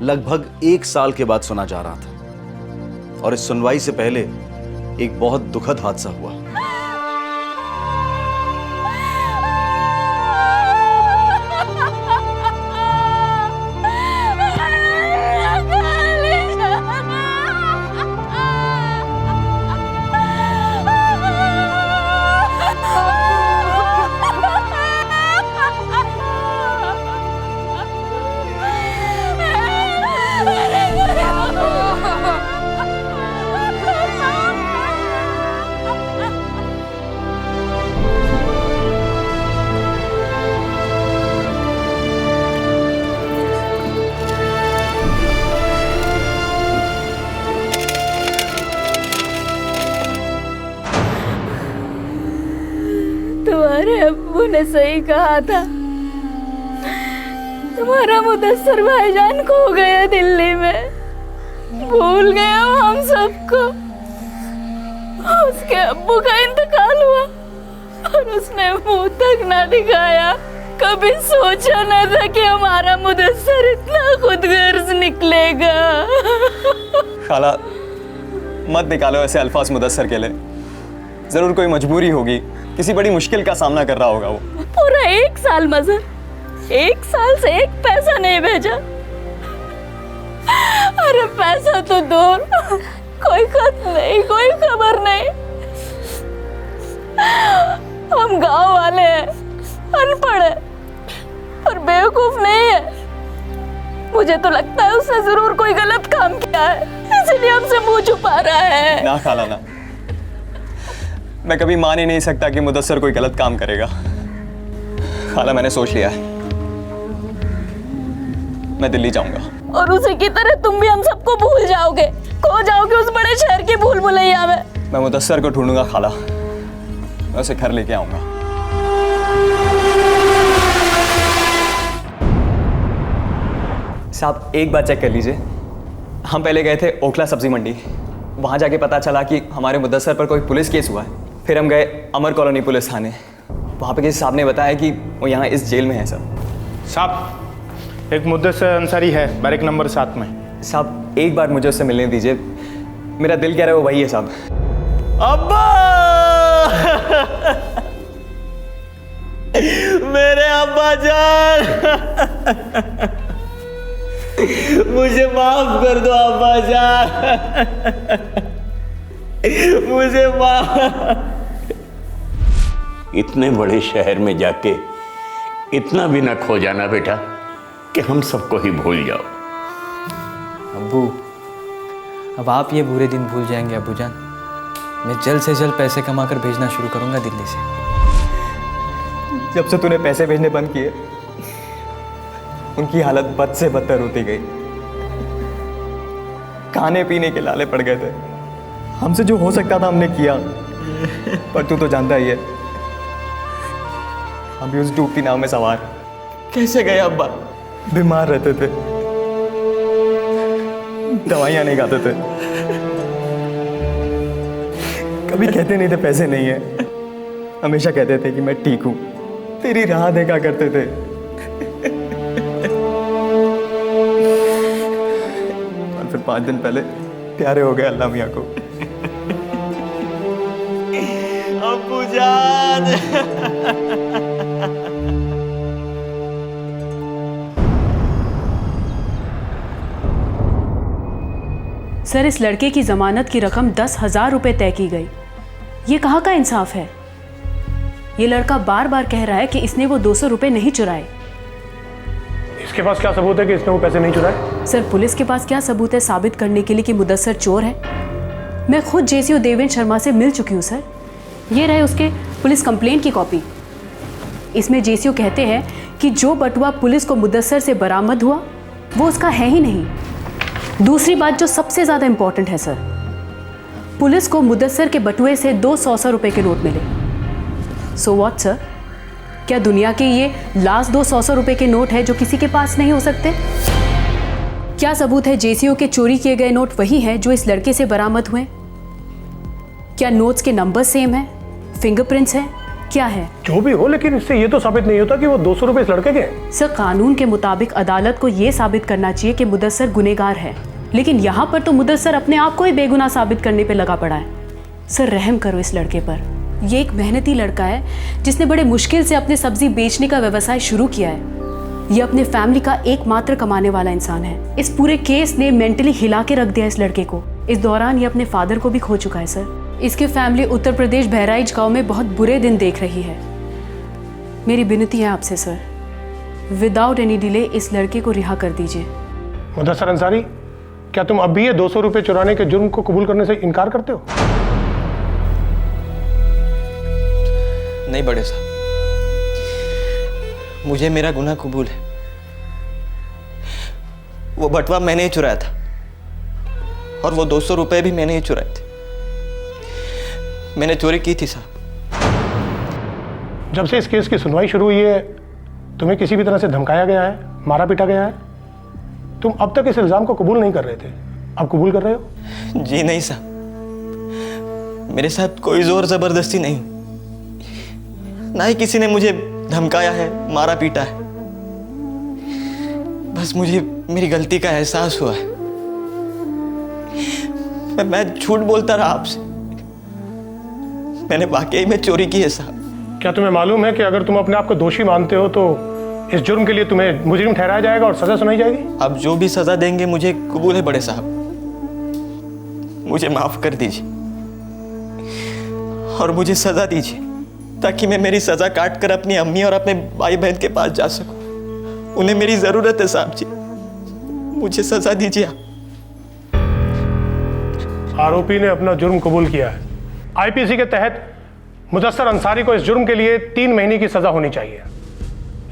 S6: लगभग 1 साल के बाद सुना जा रहा था और इस सुनवाई से पहले एक बहुत दुखद हादसा हुआ।
S13: तुम्हारे अब्बू ने सही कहा था, तुम्हारा मुदस्सर भाईजान खो गया दिल्ली में, भूल गए हो हम सबको। उसके अब्बू का इंतकाल हुआ और उसने मुंह तक ना दिखाया। कभी सोचा न था कि हमारा मुदस्सर इतना खुदगर्ज निकलेगा।
S10: खाला मत निकालो ऐसे अल्फाज मुदस्सर के लिए, जरूर कोई मजबूरी होगी, किसी बड़ी मुश्किल का सामना कर रहा होगा वो।
S13: पूरा 1 साल मजर, 1 साल से 1 पैसा नहीं भेजा। अरे पैसा तो दूर, कोई खत नहीं, कोई खबर नहीं। हम गांव वाले हैं, अनपढ़ है और बेवकूफ नहीं है। मुझे तो लगता है उसने जरूर कोई गलत काम किया है, इसलिए हमसे मुंह छुपा रहा है।
S10: ना खाला ना, मैं कभी मान ही नहीं सकता कि मुदस्सर कोई गलत काम करेगा। खाला मैंने सोच लिया है, मैं दिल्ली जाऊंगा।
S13: और उसी की तरह तुम भी हम सबको भूल जाओगे, खो जाओगे उस बड़े शहर की भूल भुलैया में।
S10: मैं मुदस्सर को ढूंढूंगा खाला, मैं उसे घर लेके आऊंगा। साहब एक बात चेक कर लीजिए, हम पहले गए थे ओखला सब्जी मंडी, वहाँ जाके पता चला कि हमारे मुदस्सर पर कोई पुलिस केस हुआ है। फिर हम गए अमर कॉलोनी पुलिस थाने, वहाँ पे किसी साहब ने बताया कि वो यहाँ इस जेल में है।
S17: साहब एक मुदस्सर अंसारी है बैरक नंबर 7 में।
S10: साहब एक बार मुझे उससे मिलने दीजिए, मेरा दिल कह रहा है वो वही है साहब।
S2: अब्बा मेरे अब्बा जान, मुझे माफ कर दो अब्बा जान, मुझे माफ।
S12: इतने बड़े शहर में जाके इतना भी ना खो जाना बेटा कि हम सबको ही भूल जाओ।
S10: अब्बू अब आप ये बुरे दिन भूल जाएंगे अब्बू जान। मैं जल्द से जल्द पैसे कमा कर भेजना शुरू करूंगा दिल्ली से। जब से तूने पैसे भेजने बंद किए उनकी हालत बद से बदतर होती गई, खाने पीने के लाले पड़ गए थे। हमसे जो हो सकता था हमने किया, पर तू तो जानता ही है हम भी उस डूबती नाव में सवार कैसे गए। अब्बा बीमार रहते थे, दवाइयाँ नहीं खाते थे, कभी कहते नहीं थे पैसे नहीं है, हमेशा कहते थे कि मैं ठीक हूँ, तेरी राह देखा करते थे। और फिर 5 दिन पहले प्यारे हो गए अल्लाह मियाँ को।
S2: अब्बू जान।
S11: सर इस लड़के की जमानत की रकम 10,000 रुपए तय की गई। ये कहाँ का इंसाफ है? ये लड़का बार बार कह रहा है कि इसने वो 200 रुपए नहीं चुराए।
S8: इसके पास क्या सबूत है कि इसने वो पैसे नहीं चुराए?
S11: सर पुलिस के पास क्या सबूत है साबित करने के लिए कि मुदस्सर चोर है? मैं खुद जेसीओ देवेंद्र शर्मा से मिल चुकी हूँ सर। ये रहे उसके पुलिस कंप्लेंट की कॉपी। इसमें जेसीओ कहते हैं कि जो बटुआ पुलिस को मुदस्सर से बरामद हुआ वो उसका है ही नहीं। दूसरी बात जो सबसे ज़्यादा इम्पॉर्टेंट है सर, पुलिस को मुदस्सर के बटुए से 2 100 रुपए के नोट मिले। सो व्हाट सर, क्या दुनिया के ये लास्ट 2 100 रुपए के नोट है जो किसी के पास नहीं हो सकते? क्या सबूत है जेसीओ के चोरी किए गए नोट वही हैं जो इस लड़के से बरामद हुए? क्या नोट्स के नंबर सेम है, फिंगरप्रिंट्स है, क्या है?
S8: जो भी हो, लेकिन इससे ये तो साबित नहीं होता कि वो 200 रुपए इस लड़के के हैं।
S11: सर, कानून के मुताबिक अदालत को ये साबित करना चाहिए कि मुदस्सर गुनहगार है, लेकिन यहाँ पर तो मुदस्सर अपने आप को ही बेगुनाह साबित करने पे लगा पड़ा है। सर, रहम करो इस लड़के पर। ये एक मेहनती लड़का है जिसने बड़े मुश्किल से अपने सब्जी बेचने का व्यवसाय शुरू किया है। ये अपने फैमिली का एकमात्र कमाने वाला इंसान है। इस पूरे केस ने मेंटली हिला के रख दिया इस लड़के को। इस दौरान ये अपने फादर को भी खो चुका है सर। इसकी फैमिली उत्तर प्रदेश बहराइच गांव में बहुत बुरे दिन देख रही है। मेरी विनती है आपसे सर, विदाउट एनी डिले इस लड़के को रिहा कर दीजिए।
S8: मुदस्सर अंसारी, क्या तुम अब भी ये 200 रुपए चुराने के जुर्म को कबूल करने से इनकार करते हो?
S10: नहीं बड़े साहब, मुझे मेरा गुनाह कबूल है। वो बटवा मैंने ही चुराया था और वो 200 रुपए भी मैंने ही चुराए थे। मैंने चोरी की थी साहब।
S8: जब से इस केस की सुनवाई शुरू हुई है, तुम्हें किसी भी तरह से धमकाया गया है, मारा पीटा गया है? तुम अब तक इस इल्जाम को कबूल नहीं कर रहे थे, अब कबूल कर रहे हो?
S10: जी नहीं साहब, मेरे साथ कोई जोर जबरदस्ती नहीं, ना ही किसी ने मुझे धमकाया है, मारा पीटा है। बस मुझे मेरी गलती का एहसास हुआ है। मैं झूठ बोलता रहा आपसे। मैंने वाकई में चोरी की है साहब।
S8: क्या तुम्हें मालूम है कि अगर तुम अपने आप को दोषी मानते हो तो इस जुर्म के लिए तुम्हें मुजरिम ठहराया जाएगा और सजा सुनाई जाएगी?
S10: अब जो भी सजा देंगे मुझे कबूल है बड़े साहब। मुझे माफ कर दीजिए और मुझे सजा दीजिए ताकि मैं मेरी सजा काट कर अपनी अम्मी और अपने भाई बहन के पास जा सकूं। उन्हें मेरी जरूरत है साहब जी, मुझे सजा दीजिए आप।
S8: आरोपी ने अपना जुर्म कबूल किया है। आईपीसी के तहत मुदस्सर अंसारी को इस जुर्म के लिए 3 महीने की सजा होनी चाहिए,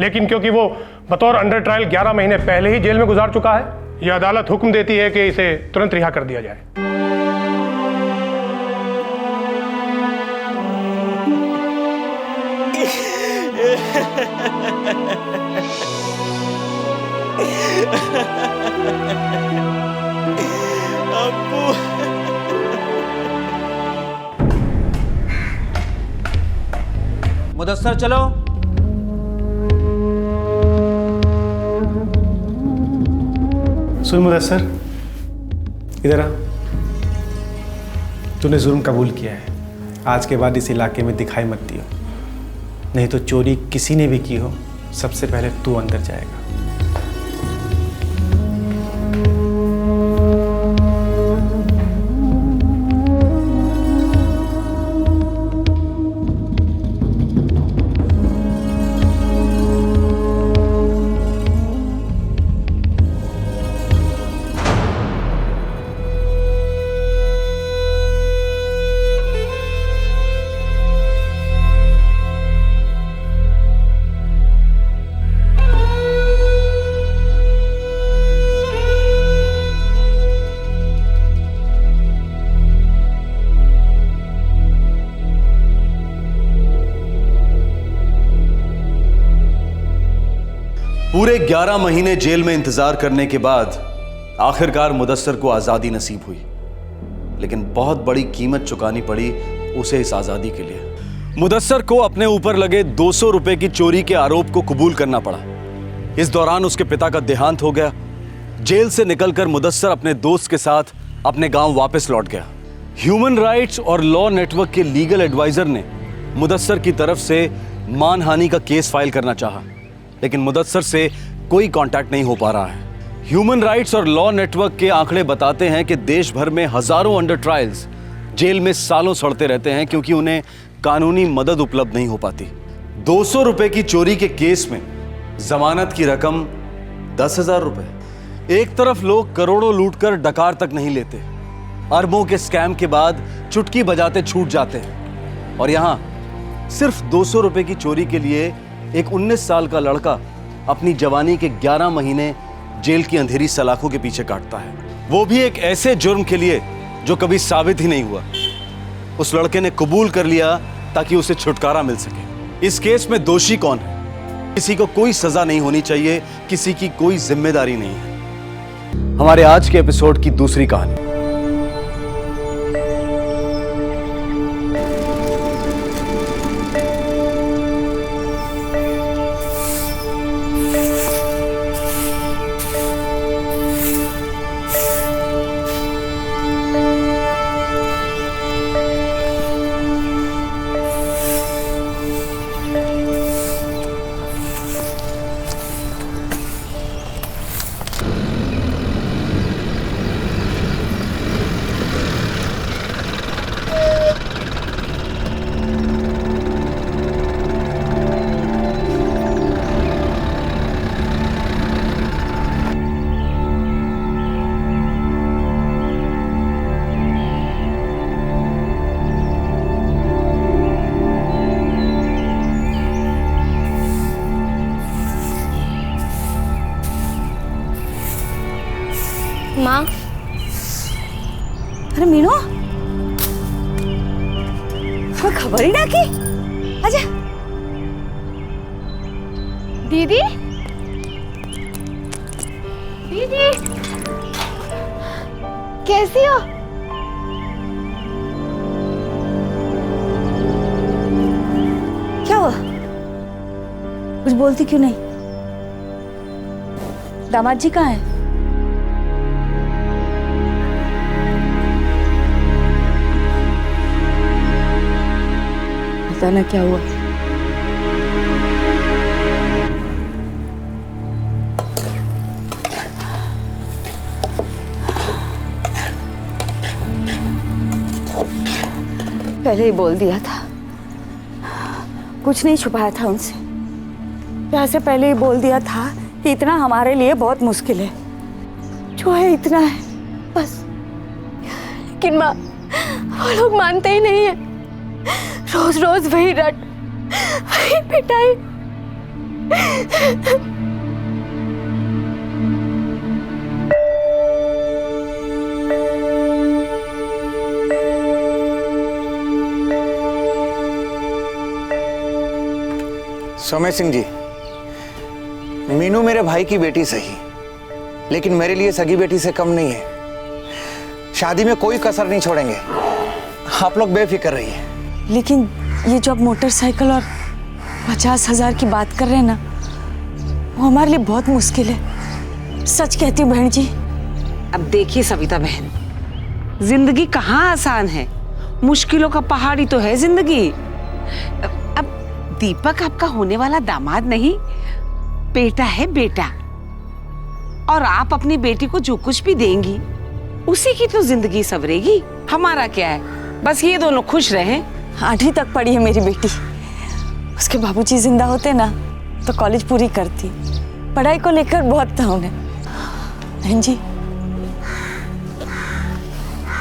S8: लेकिन क्योंकि वो बतौर अंडर ट्रायल 11 महीने पहले ही जेल में गुजार चुका है, यह अदालत हुक्म देती है कि इसे तुरंत रिहा कर दिया जाए।
S1: मुदस्सर चलो।
S7: सुन मुदस्सर, इधर आ। तूने जुर्म कबूल किया है। आज के बाद इस इलाके में दिखाई मत दियो, नहीं तो चोरी किसी ने भी की हो सबसे पहले तू अंदर जाएगा।
S6: पूरे 11 महीने जेल में इंतजार करने के बाद आखिरकार मुदस्सर को आजादी नसीब हुई, लेकिन बहुत बड़ी कीमत चुकानी पड़ी उसे इस आजादी के लिए। मुदस्सर को अपने ऊपर लगे 200 रुपए की चोरी के आरोप को कबूल करना पड़ा। इस दौरान उसके पिता का देहांत हो गया। जेल से निकलकर मुदस्सर अपने दोस्त के साथ अपने गांव वापस लौट गया। ह्यूमन राइट्स और लॉ नेटवर्क के लीगल एडवाइजर ने मुदस्सर की तरफ से मानहानि का केस फाइल करना चाहा, लेकिन मुदस्सर से कोई कांटेक्ट नहीं हो पा रहा है। ह्यूमन राइट्स और लॉ नेटवर्क के आंकड़े बताते हैं कि देश भर में हजारों अंडर ट्रायल्स जेल में सालों सड़ते रहते हैं क्योंकि उन्हें कानूनी मदद उपलब्ध नहीं हो पाती। 200 रुपए की चोरी के केस में जमानत की रकम 10,000 रुपए। एक तरफ लोग करोड़ों लूटकर डकार तक नहीं लेते, अरबों के स्कैम के बाद चुटकी बजाते छूट जाते हैं, और यहां सिर्फ 200 रुपए की चोरी के लिए एक 19 साल का लड़का अपनी जवानी के 11 महीने जेल की अंधेरी सलाखों के पीछे काटता है, वो भी एक ऐसे जुर्म के लिए जो कभी साबित ही नहीं हुआ। उस लड़के ने कबूल कर लिया ताकि उसे छुटकारा मिल सके। इस केस में दोषी कौन है? किसी को कोई सजा नहीं होनी चाहिए, किसी की कोई जिम्मेदारी नहीं है। हमारे आज के एपिसोड की दूसरी कहानी।
S13: माँ, अरे मीनू, कोई खबर ही ना की। आजा। दीदी, दीदी, कैसी हो? क्या हुआ? कुछ बोलती क्यों नहीं? दामाद जी कहाँ हैं? बताना क्या हुआ? पहले ही बोल दिया था, कुछ नहीं छुपाया था उनसे। प्यार से पहले ही बोल दिया था कि इतना हमारे लिए बहुत मुश्किल है, जो है इतना है बस।
S18: लेकिन माँ, वो लोग मानते ही नहीं है। रोज रोज वही रट, वही पिटाई।
S19: सोमेश सिंह जी, मीनू मेरे भाई की बेटी सही, लेकिन मेरे लिए सगी बेटी से कम नहीं है। शादी में कोई कसर नहीं छोड़ेंगे, आप लोग बेफिक्र रहिए।
S13: लेकिन ये जो आप मोटरसाइकिल और 50,000 की बात कर रहे हैं ना, वो हमारे लिए बहुत मुश्किल है। सच कहती हूँ बहन जी।
S20: अब देखिए सविता बहन, जिंदगी कहाँ आसान है, मुश्किलों का पहाड़ ही तो है जिंदगी। अब दीपक आपका होने वाला दामाद नहीं, बेटा है बेटा, और आप अपनी बेटी को जो कुछ भी देंगी उसी की तो जिंदगी संवरेगी। हमारा क्या है, बस ये दोनों खुश रहें।
S13: 8वीं तक पढ़ी है मेरी बेटी। उसके बाबूजी जिंदा होते ना तो कॉलेज पूरी करती। पढ़ाई को लेकर बहुत था उन्हें। बहन जी,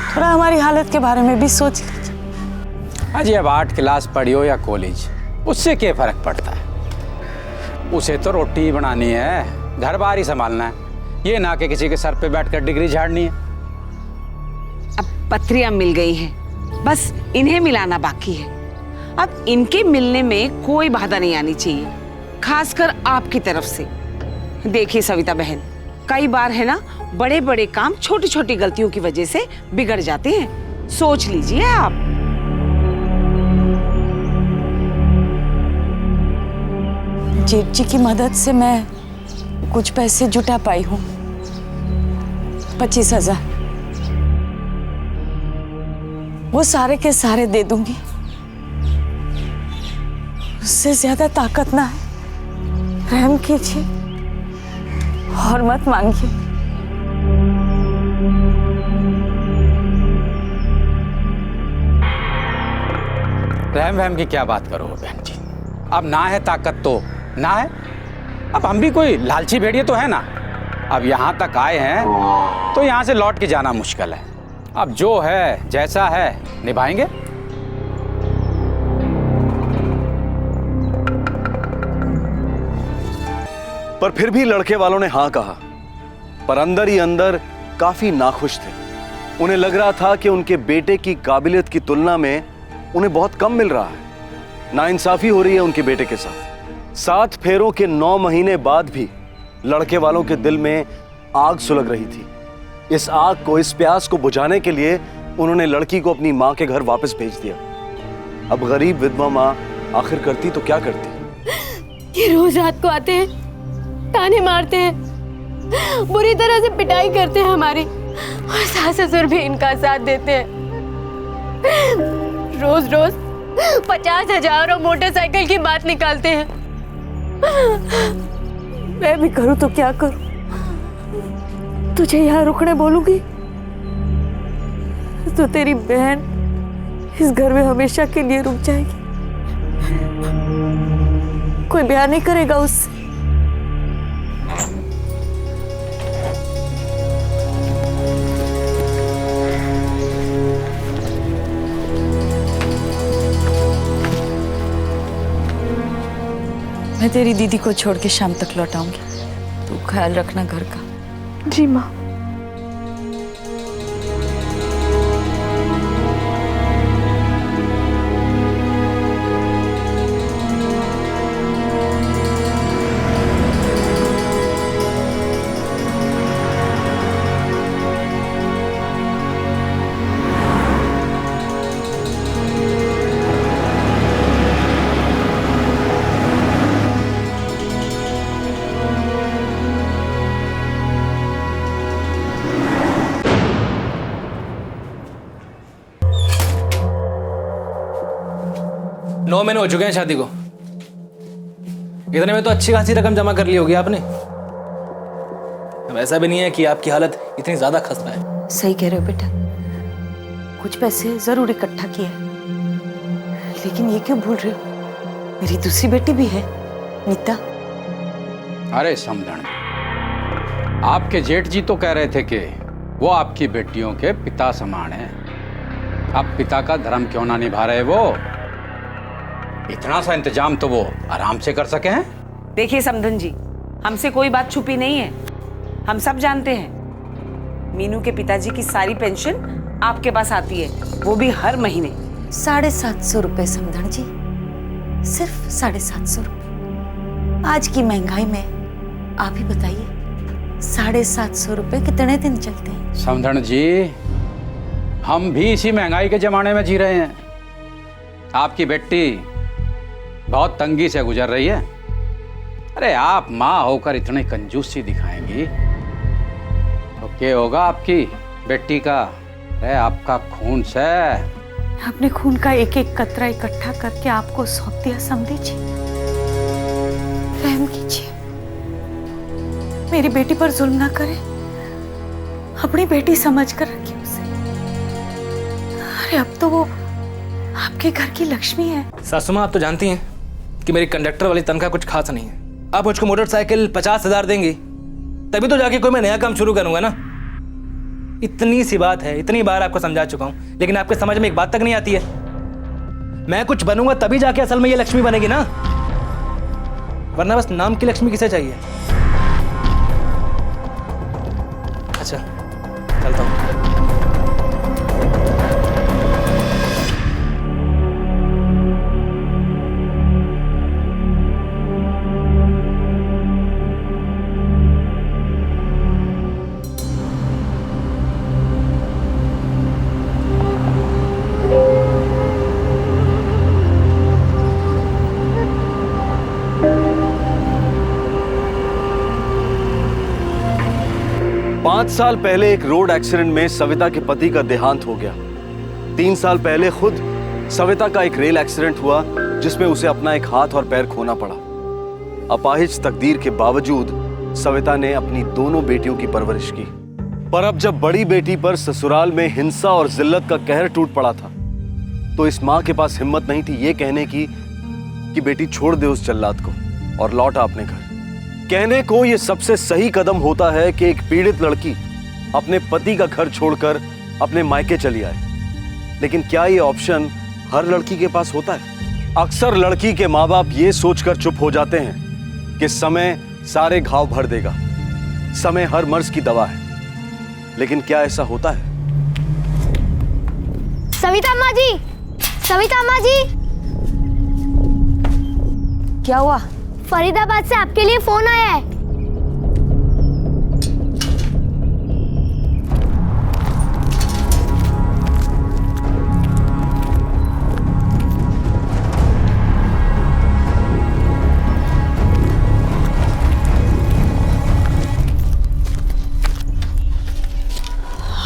S13: थोड़ा हमारी हालत के बारे में भी सोच लीजिए।
S21: अजी अब 8 क्लास पढ़ी हो या कॉलेज, उससे क्या फर्क पड़ता है? उसे तो रोटी बनानी है, घर बार ही संभालना है, ये ना कि किसी के सर पे बैठकर डिग्री झाड़नी है।
S20: अब पत्रियां मिल गई हैं, बस इन्हें मिलाना बाकी है। अब इनके मिलने में कोई बाधा नहीं आनी चाहिए, खासकर आपकी तरफ से। देखिए सविता बहन, कई बार है ना, बड़े बड़े काम छोटी छोटी गलतियों की वजह से बिगड़ जाते हैं। सोच लीजिए आप।
S13: जेठ जी की मदद से मैं कुछ पैसे जुटा पाई हूँ, 25,000। वो सारे के सारे दे दूंगी, उससे ज्यादा ताकत ना है। रहम कीजिए और मत मांगिए।
S21: रहम वहम की क्या बात करो बहन जी, अब ना है ताकत तो ना है। अब हम भी कोई लालची भेड़िए तो है ना। अब यहाँ तक आए हैं तो यहाँ से लौट के जाना मुश्किल है। अब जो है जैसा है निभाएंगे।
S6: पर फिर भी लड़के वालों ने हाँ कहा, पर अंदर ही अंदर काफी नाखुश थे। उन्हें लग रहा था कि उनके बेटे की काबिलियत की तुलना में उन्हें बहुत कम मिल रहा है। नाइंसाफी हो रही है उनके बेटे के साथ। 7 फेरों के 9 महीने बाद भी लड़के वालों के दिल में आग सुलग रही थी। इस आग को, इस प्यास को बुझाने के लिए उन्होंने लड़की को अपनी माँ के घर वापस भेज दिया। अब गरीब विधवा माँ आखिर करती तो क्या करती?
S18: ये रोज रात को आते हैं, ताने मारते हैं, बुरी तरह से पिटाई करते हैं हमारी, और सास ससुर भी इनका साथ देते हैं। रोज रोज 50,000 और मोटरसाइकिल की बात निकालते हैं। मैं भी करूं तो क्या करूं? तुझे यहाँ रुकने बोलूंगी तो तेरी बहन इस घर में हमेशा के लिए रुक जाएगी। कोई ब्याह नहीं करेगा उससे।
S13: मैं तेरी दीदी को छोड़ के शाम तक लौट आऊंगी। तू ख्याल रखना घर का।
S18: जी माँ।
S10: नौ महीने हो चुके हैं शादी को। इतने में तो अच्छी खासी रकम जमा कर ली होगी आपने। वैसा भी नहीं है कि आपकी हालत इतनी ज्यादा खस्ता है।
S20: सही कह रहे हो बेटा, कुछ पैसे जरूर इकट्ठा किए, लेकिन ये क्यों भूल रहे हो, मेरी दूसरी बेटी भी है, नीता।
S21: अरे समझण, आपके जेठ जी तो कह रहे थे कि वो आपकी बेटियों के पिता समान हैं। अब पिता का धर्म क्यों ना निभा रहे वो? इतना सा इंतजाम तो वो आराम से कर सके हैं।
S20: देखिए समधन जी, हमसे कोई बात छुपी नहीं है, हम सब जानते हैं। मीनू के पिताजी की सारी पेंशन आपके पास आती है, वो भी हर महीने
S13: 750 रुपए समधन जी, सिर्फ 750 रुपए। आज की महंगाई में आप ही बताइए 750 रुपए कितने दिन चलते हैं?
S21: समधन जी, हम भी इसी महंगाई के जमाने में जी रहे हैं। आपकी बेटी बहुत तंगी से गुजर रही है। अरे आप माँ होकर इतनी कंजूसी दिखाएंगी तो क्या होगा आपकी बेटी का? अरे आपका खून से
S20: अपने खून का एक एक कतरा इकट्ठा करके आपको सौंप दिया समधी जी। रहम कीजिए, मेरी बेटी पर जुल्म ना करें, अपनी बेटी समझ कर रखिए उसे। अरे अब तो वो आपके घर की लक्ष्मी है।
S10: सासू माँ, आप तो जानती हैं कि मेरी कंडक्टर वाली तनख्वाह कुछ खास नहीं है। आप मुझको मोटरसाइकिल 50,000 देंगी तभी तो जाके कोई मैं नया काम शुरू करूंगा ना। इतनी सी बात है, इतनी बार आपको समझा चुका हूं, लेकिन आपके समझ में एक बात तक नहीं आती है। मैं कुछ बनूंगा तभी जाके असल में ये लक्ष्मी बनेगी ना, वरना बस नाम की लक्ष्मी किसे चाहिए। अच्छा, चलता हूं।
S6: पांच साल पहले एक रोड एक्सीडेंट में सविता के पति का देहांत हो गया। 3 साल पहले खुद सविता का एक रेल एक्सीडेंट हुआ जिसमें उसे अपना एक हाथ और पैर खोना पड़ा। अपाहिज तकदीर के बावजूद सविता ने अपनी दोनों बेटियों की परवरिश की। पर अब जब बड़ी बेटी पर ससुराल में हिंसा और जिल्लत का कहर टूट पड़ा था तो इस माँ के पास हिम्मत नहीं थी ये कहने की कि बेटी छोड़ दे उस जल्लाद को और लौटा अपने घर। कहने को ये सबसे सही कदम होता है कि एक पीड़ित लड़की अपने पति का घर छोड़कर अपने मायके चली आए, लेकिन क्या ये ऑप्शन हर लड़की के पास होता है? अक्सर लड़की के माँ बाप ये सोचकर चुप हो जाते हैं कि समय सारे घाव भर देगा, समय हर मर्ज की दवा है, लेकिन क्या ऐसा होता है?
S18: सविता अम्मा जी, सविता अम्मा जी,
S13: क्या हुआ?
S18: फरीदाबाद से आपके लिए फोन आया है।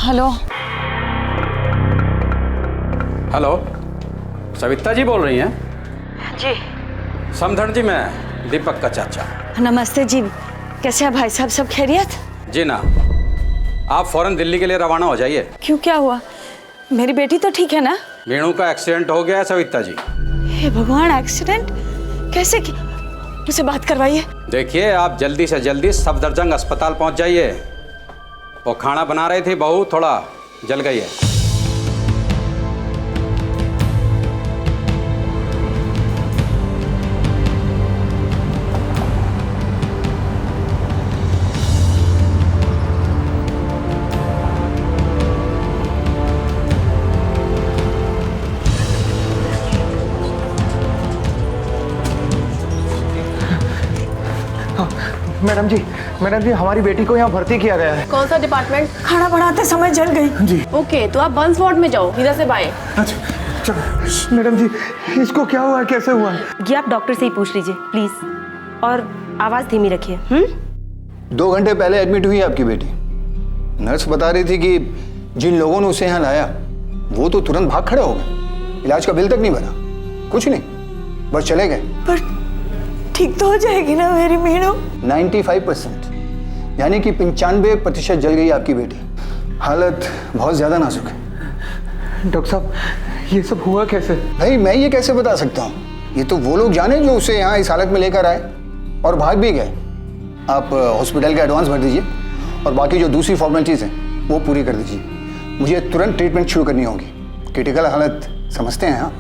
S20: हेलो
S21: हेलो, सविता जी बोल रही हैं?
S20: जी।
S21: समधन जी, मैं दीपक का चाचा।
S20: नमस्ते जी, कैसे हैं भाई साहब, सब खैरियत?
S21: जी ना, आप फौरन दिल्ली के लिए रवाना हो जाइए।
S20: क्यों, क्या हुआ? मेरी बेटी तो ठीक है ना?
S21: मीनू का एक्सीडेंट हो गया है सविता जी।
S20: हे भगवान, एक्सीडेंट कैसे? मुझसे बात करवाइए।
S21: देखिए, आप जल्दी से जल्दी सफदरजंग अस्पताल पहुंच जाइए। वो खाना बना रही थी बहू, थोड़ा जल गई है।
S17: मैडम जी हमारी बेटी को यहाँ भर्ती किया गया है।
S18: कौन सा डिपार्टमेंट?
S20: खाना बनाते समय जल गई।
S17: जी।
S18: ओके, तो आप बंस वार्ड में जाओ, इधर से बाएं।
S17: अच्छा, चलो। मैडम जी, इसको क्या हुआ, कैसे हुआ?
S9: ये आप डॉक्टर से ही पूछ लीजिए प्लीज, और आवाज धीमी रखिए।
S19: 2 घंटे पहले एडमिट हुई आपकी बेटी। नर्स बता रही थी कि जिन लोगों ने उसे यहाँ लाया वो तो तुरंत भाग खड़े हो गए, इलाज का बिल तक नहीं बना, कुछ नहीं, बस चले गए।
S20: पर ठीक तो हो जाएगी ना मेरी मीनू?
S19: 95%, यानी कि 95% जल गई आपकी बेटी। हालत बहुत ज्यादा नाजुक है।
S17: डॉक्टर साहब, ये सब हुआ कैसे?
S19: भाई मैं ये कैसे बता सकता हूँ, ये तो वो लोग जाने जो उसे यहाँ इस हालत में लेकर आए और भाग भी गए। आप हॉस्पिटल का एडवांस भर दीजिए और बाकी जो दूसरी फॉर्मेलिटीज हैं वो पूरी कर दीजिए। मुझे तुरंत ट्रीटमेंट शुरू करनी होगी, क्रिटिकल हालत समझते हैं। हाँ,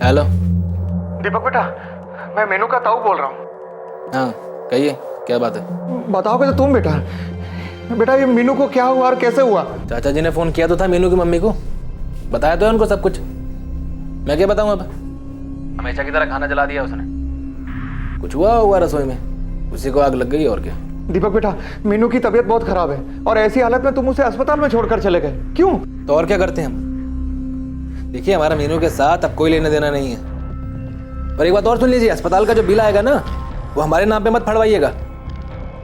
S10: हेलो
S17: दीपक बेटा, मैं मेनू का ताऊ बोल रहा हूँ।
S10: हाँ कहिए, क्या बात है?
S17: बताओगे तो तुम बेटा। बेटा ये मीनू को क्या हुआ और कैसे हुआ?
S10: चाचा जी ने फोन किया तो था मीनू की मम्मी को, बताया तो है उनको सब कुछ। मैं क्या बताऊँ अब? हमेशा की तरह खाना जला दिया उसने। कुछ हुआ रसोई में, उसी को आग लग गई और क्या।
S17: दीपक बेटा, मीनू की तबीयत बहुत खराब है और ऐसी हालत में तुम उसे अस्पताल में छोड़कर चले गए, क्यों?
S10: तो और क्या करते हैं हम? देखिए, हमारा मीनू के साथ अब कोई लेना देना नहीं है। पर एक बात और सुन लीजिए, अस्पताल का जो बिल आएगा ना, वो हमारे नाम पे मत फड़वाइएगा।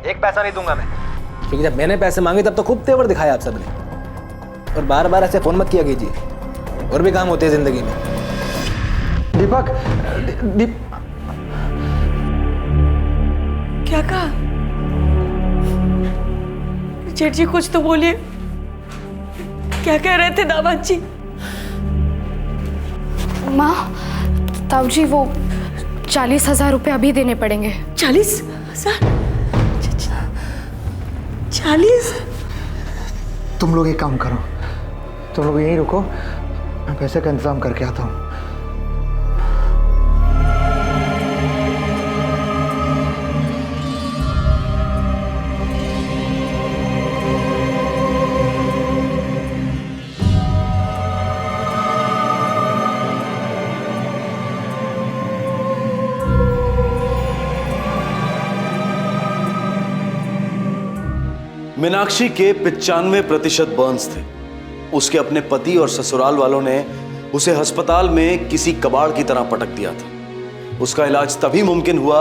S10: एक पैसा नहीं दूंगा मैं, क्योंकि जब मैंने पैसे मांगे तब तो खूब तेवर दिखाया आप सबने। और बार बार ऐसे फोन मत किया कीजिए, और भी काम होते हैं जिंदगी में।
S17: दीपक,
S20: क्या कहा? जेठ जी कुछ तो बोलिए, क्या कह रहे थे दामाद जी?
S18: माँ, ताऊ जी वो 40,000 रुपये अभी देने पड़ेंगे।
S20: 40,000? 40?
S17: तुम लोग एक काम करो, तुम लोग यहीं रुको, मैं पैसे का इंतजाम करके आता हूँ।
S6: मीनाक्षी के 95% बर्न्स थे। उसके अपने पति और ससुराल वालों ने उसे अस्पताल में किसी कबाड़ की तरह पटक दिया था। उसका इलाज तभी मुमकिन हुआ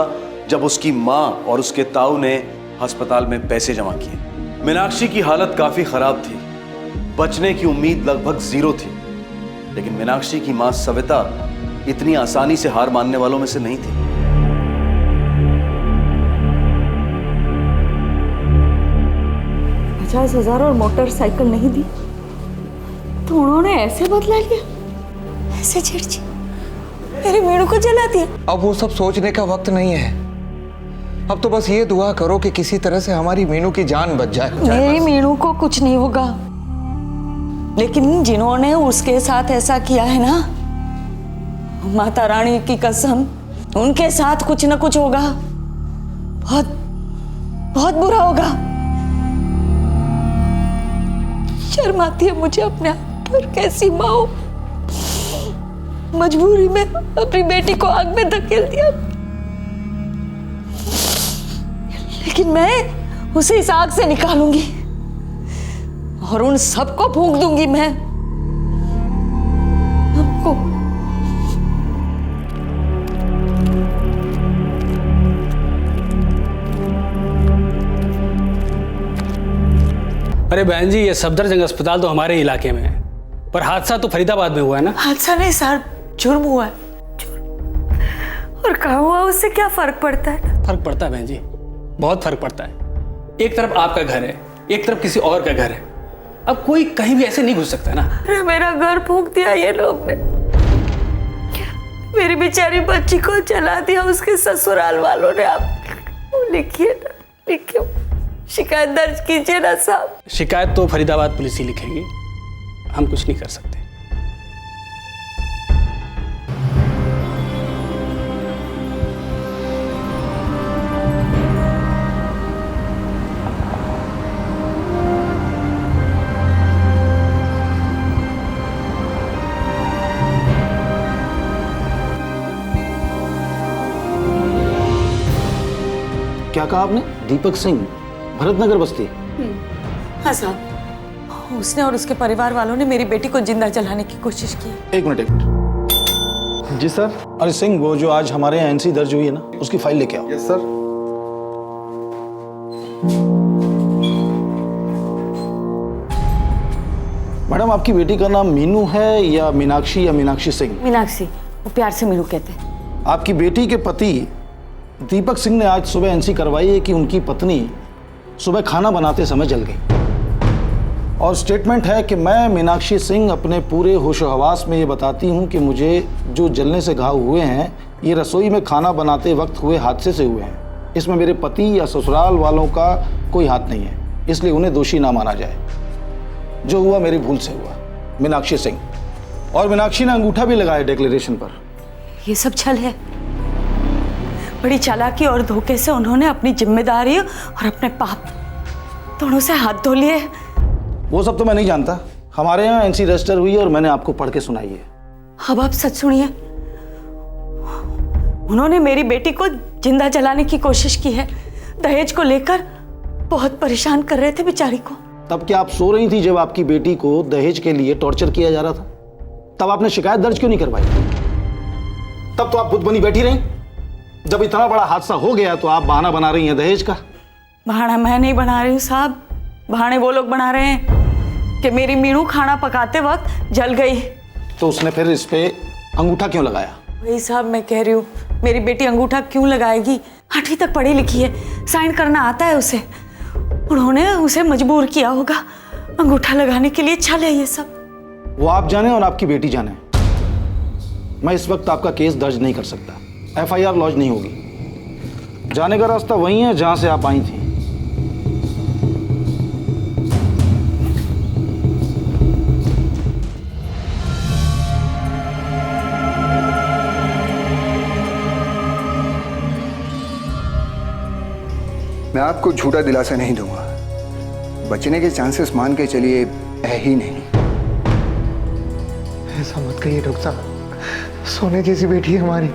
S6: जब उसकी माँ और उसके ताऊ ने अस्पताल में पैसे जमा किए। मीनाक्षी की हालत काफी खराब थी, बचने की उम्मीद लगभग 0 थी। लेकिन मीनाक्षी की माँ सविता इतनी आसानी से हार मानने वालों में से नहीं थी।
S13: 50,000 और मोटरसाइकिल नहीं दी तो उन्होंने ऐसे बदला लिया, ऐसे चिड़ची मेरी मीनू को जला दिया।
S19: अब वो सब सोचने का वक्त नहीं है। अब तो बस ये दुआ करो कि किसी तरह से हमारी मीनू की जान बच जाए।
S13: मेरी मीनू को कुछ नहीं होगा, लेकिन जिन्होंने उसके साथ ऐसा किया है ना, माता रानी की कसम, उनके साथ कुछ न कुछ होगा, बहुत बहुत बुरा होगा। शर्म आती है मुझे अपने आप पर, कैसी माँ हो, मजबूरी में अपनी बेटी को आग में धकेल दिया, लेकिन मैं उसे इस आग से निकालूंगी और उन सबको फूंक दूंगी मैं आपको।
S5: अरे बहन जी, ये सफदरजंग अस्पताल तो हमारे इलाके में है, पर हादसा तो फरीदाबाद में हुआ है ना।
S13: हादसा नहीं सर, जुर्म हुआ है, और कहाँ हुआ उससे क्या फर्क पड़ता है?
S5: फर्क पड़ता है बहन जी, बहुत फर्क पड़ता है। एक तरफ आपका घर है, एक तरफ किसी और का घर है, अब कोई कहीं भी ऐसे नहीं घुस सकता ना।
S13: अरे मेरा घर फूंक दिया ये लोग ने, मेरी बेचारी बच्ची को जला दिया उसके ससुराल वालों ने। आप लिखिए ना, लिखिए, शिकायत दर्ज कीजिए ना साहब।
S5: शिकायत तो फरीदाबाद पुलिस ही लिखेंगी, हम कुछ नहीं कर सकते।
S22: क्या कहा आपने? दीपक सिंह, भरतनगर बस्ती।
S13: हाँ साहब, उसने और उसके परिवार वालों ने मेरी बेटी को जिंदा जलाने की कोशिश की।
S22: एक मिनट। जी सर। अरे सिंह, वो जो आज हमारे यहाँ एनसी दर्ज हुई है ना, उसकी फाइल लेके आओ। Yes sir. मैडम, आपकी बेटी का नाम मीनू है या मीनाक्षी या मीनाक्षी सिंह?
S13: मीनाक्षी, वो प्यार से मीनू कहते हैं।
S22: आपकी बेटी के पति दीपक सिंह ने आज सुबह एनसी करवाई है कि उनकी पत्नी सुबह खाना बनाते समय जल गई, और स्टेटमेंट है कि मैं मीनाक्षी सिंह अपने पूरे होशो हवास में ये बताती हूँ कि मुझे जो जलने से घाव हुए हैं ये रसोई में खाना बनाते वक्त हुए हादसे से हुए हैं। इसमें मेरे पति या ससुराल वालों का कोई हाथ नहीं है, इसलिए उन्हें दोषी ना माना जाए। जो हुआ मेरी भूल से हुआ। मीनाक्षी सिंह। और मीनाक्षी ने अंगूठा भी लगाया डिक्लेरेशन पर।
S13: ये सब छल है। बड़ी चालाकी और धोखे से उन्होंने अपनी जिम्मेदारी और अपने पाप दोनों से हाथ धो लिए।
S22: वो सब तो मैं नहीं जानता, हमारे यहाँ एनसी रजिस्टर हुई है और मैंने आपको पढ़ के सुनाई है।
S13: अब आप सच सुनिए, उन्होंने मेरी बेटी को जिंदा जलाने की कोशिश की है। दहेज को लेकर बहुत परेशान कर रहे थे बेचारी को।
S22: तब क्या आप सो रही थी जब आपकी बेटी को दहेज के लिए टॉर्चर किया जा रहा था? तब आपने शिकायत दर्ज क्यों नहीं करवाई? तब तो आप खुद बनी बैठी रही। जब इतना बड़ा हादसा हो गया तो आप बहाना बना रही हैं दहेज का।
S13: बहाना मैं नहीं बना रही हूँ साहब, बहाने वो लोग बना रहे हैं कि मेरी मीनू खाना पकाते वक्त जल गई।
S22: तो उसने फिर इस पे अंगूठा क्यों लगाया?
S13: वही साहब मैं कह रही हूँ, मेरी बेटी अंगूठा क्यों लगाएगी? 8वीं तक पढ़ी लिखी है, साइन करना आता है उसे। उन्होंने उसे मजबूर किया होगा अंगूठा लगाने के लिए। छल है ये सब।
S22: वो आप जाने और आपकी बेटी जाने। मैं इस वक्त आपका केस दर्ज नहीं कर सकता, FIR लॉन्च नहीं होगी। जाने का रास्ता वही है जहां से आप आई थी।
S23: मैं आपको झूठा दिलासा नहीं दूंगा, बचने के चांसेस मान के चलिए है ही नहीं।
S17: ऐसा मत कहिए डॉक्टर साहब, सोने जैसी बेटी है हमारी,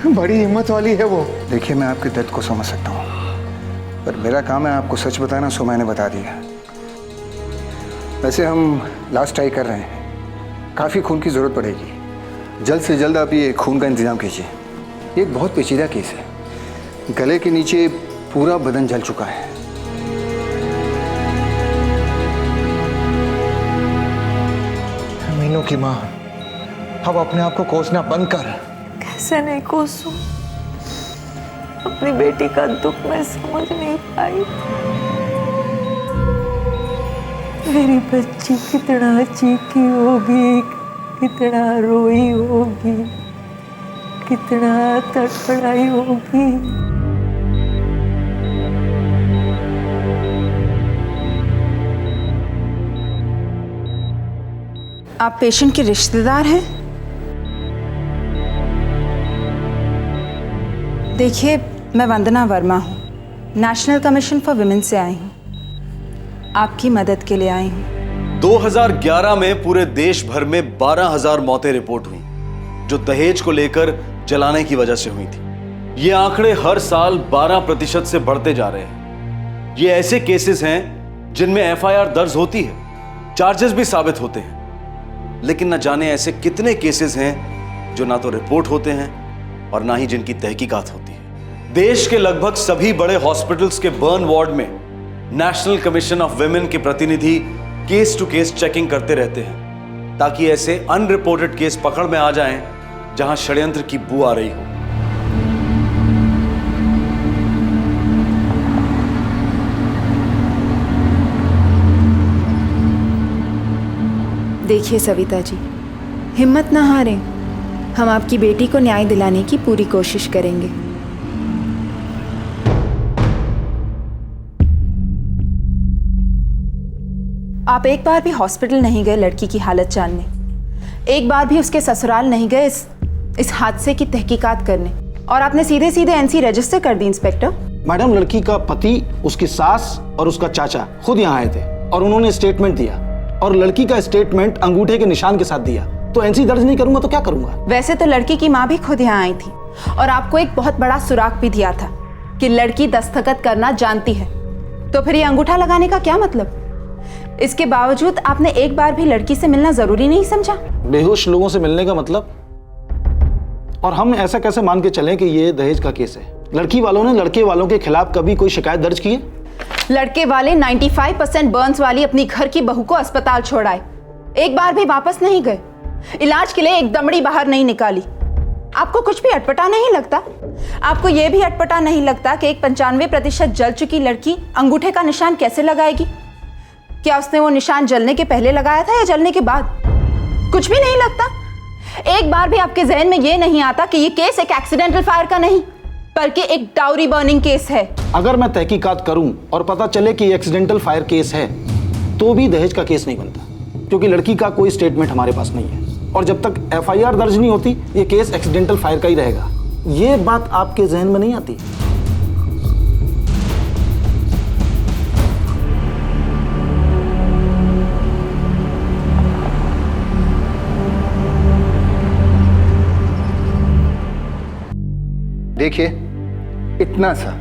S17: बड़ी हिम्मत वाली है वो।
S23: देखिए, मैं आपके दर्द को समझ सकता हूँ, पर मेरा काम है आपको सच बताना, सो मैंने बता दिया। वैसे हम लास्ट ट्राई कर रहे हैं, काफ़ी खून की ज़रूरत पड़ेगी। जल्द से जल्द आप ये खून का इंतज़ाम कीजिए। ये एक बहुत पेचीदा केस है, गले के नीचे पूरा बदन जल चुका है।
S17: मीनू की माँ, अब अपने आप को कोसना बंद कर।
S13: कैसे नहीं कोसूं? अपनी बेटी का दुख मैं समझ नहीं पाई।
S3: मेरी बच्ची कितना चीखी होगी, कितना रोई होगी, कितना तड़फड़ाई होगी।
S4: आप पेशेंट के रिश्तेदार हैं? देखिए, मैं वंदना वर्मा हूँ, नेशनल कमीशन फॉर विमेन से आई हूँ, आपकी मदद के लिए आई हूँ।
S6: 2011 में पूरे देश भर में 12,000 मौतें रिपोर्ट हुई जो दहेज को लेकर जलाने की वजह से हुई थी। ये आंकड़े हर साल 12% से बढ़ते जा रहे हैं। ये ऐसे केसेस हैं जिनमें एफआईआर दर्ज होती है, चार्जेस भी साबित होते हैं, लेकिन न जाने ऐसे कितने केसेस हैं जो ना तो रिपोर्ट होते हैं और ना ही जिनकी तहकीकात होती है। देश के लगभग सभी बड़े हॉस्पिटल्स के बर्न वार्ड में नेशनल कमीशन ऑफ विमेन के प्रतिनिधि केस टू केस चेकिंग करते रहते हैं ताकि ऐसे अनरिपोर्टेड केस पकड़ में आ जाएं जहां षड्यंत्र की बू आ रही हो।
S4: देखिए सविता जी, हिम्मत ना हारें, हम आपकी बेटी को न्याय दिलाने की पूरी कोशिश करेंगे। आप एक बार भी हॉस्पिटल नहीं गए लड़की की हालत जानने, एक बार भी उसके ससुराल नहीं गए इस हादसे की तहकीकात करने, और आपने सीधे सीधे एनसी रजिस्टर कर दी इंस्पेक्टर।
S22: मैडम, लड़की का पति, उसकी सास और उसका चाचा खुद यहाँ आए थे और उन्होंने स्टेटमेंट दिया, और लड़की का स्टेटमेंट अंगूठे के निशान के साथ दिया, तो एनसी दर्ज नहीं करूंगा तो क्या करूंगा?
S4: वैसे तो लड़की की माँ भी खुद यहाँ आई थी और आपको एक बहुत बड़ा सुराग भी दिया था कि लड़की दस्तखत करना जानती है, तो फिर ये अंगूठा लगाने का क्या मतलब? इसके बावजूद आपने एक बार भी लड़की से मिलना जरूरी नहीं समझा?
S22: बेहोश लोगों से मिलने का मतलब? और हम ऐसा कैसे मान के चलें कि ये दहेज का केस है? लड़की वालों ने लड़के वालों के खिलाफ कभी कोई शिकायत दर्ज की है?
S4: लड़के वाले 95% बर्न्स वाली अपनी घर की बहू को अस्पताल छोड़ाए, एक बार भी वापस नहीं गए, इलाज के लिए एक दमड़ी बाहर नहीं निकाली। आपको कुछ भी अटपटा नहीं लगता? आपको यह भी अटपटा नहीं लगता कि एक 95% जल चुकी लड़की अंगूठे का निशान कैसे लगाएगी? क्या उसने वो निशान जलने के पहले लगाया था या जलने के बाद? कुछ भी नहीं लगता? एक बार भी आपके जहन में यह नहीं आता कि ये केस एक एक्सीडेंटल फायर का नहीं बल्कि एक डाउरी बर्निंग केस है? अगर मैं तहकीकात करूं और पता चले कि एक्सीडेंटल फायर केस है तो भी दहेज का केस नहीं बनता, क्योंकि लड़की का कोई स्टेटमेंट हमारे पास नहीं है, और जब तक एफआईआर दर्ज नहीं होती ये केस एक्सीडेंटल फायर का ही रहेगा। ये बात आपके जहन में नहीं आती?
S23: देखिए, इतना सा,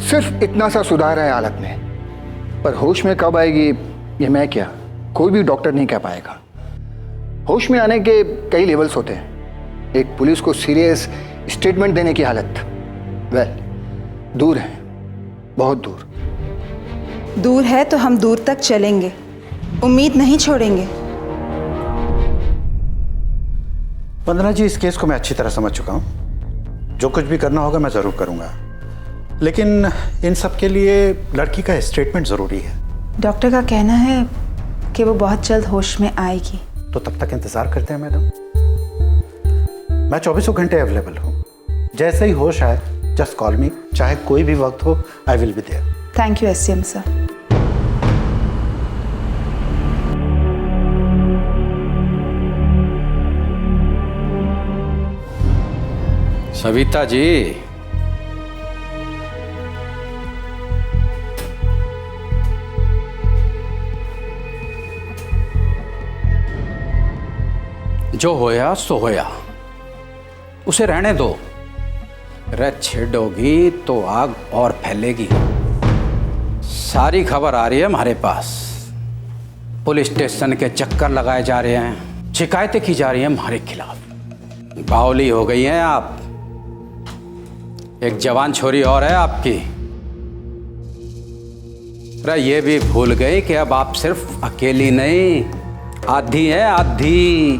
S23: सिर्फ इतना सा सुधार है हालत में, पर होश में कब आएगी ये मैं क्या, कोई भी डॉक्टर नहीं कह पाएगा। होश में आने के कई लेवल्स होते हैं। एक पुलिस को सीरियस स्टेटमेंट देने की हालत, दूर है, बहुत दूर।
S4: दूर है तो हम दूर तक चलेंगे, उम्मीद नहीं छोड़ेंगे।
S15: वंदना जी, इस केस को मैं अच्छी तरह समझ चुका हूँ। जो कुछ भी करना होगा मैं ज़रूर करूँगा, लेकिन इन सब के लिए लड़की का स्टेटमेंट ज़रूरी है।
S4: डॉक्टर का कहना है कि वो बहुत जल्द होश में आएगी।
S15: तो तब तक इंतज़ार करते हैं मैडम। मैं 24 घंटे अवेलेबल हूँ, जैसे ही होश आए जस्ट कॉल मी, चाहे कोई भी वक्त हो, I will be there.
S4: Thank you SM sir.
S21: Savita ji, जो होया सो होया, उसे रहने दो। रे छेड़ोगी तो आग और फैलेगी। सारी खबर आ रही है हमारे पास, पुलिस स्टेशन के चक्कर लगाए जा रहे हैं, शिकायतें की जा रही हैं हमारे खिलाफ। बावली हो गई हैं आप। एक जवान छोरी और है आपकी। अरे ये भी भूल गई कि अब आप सिर्फ अकेली नहीं, आधी है, आधी।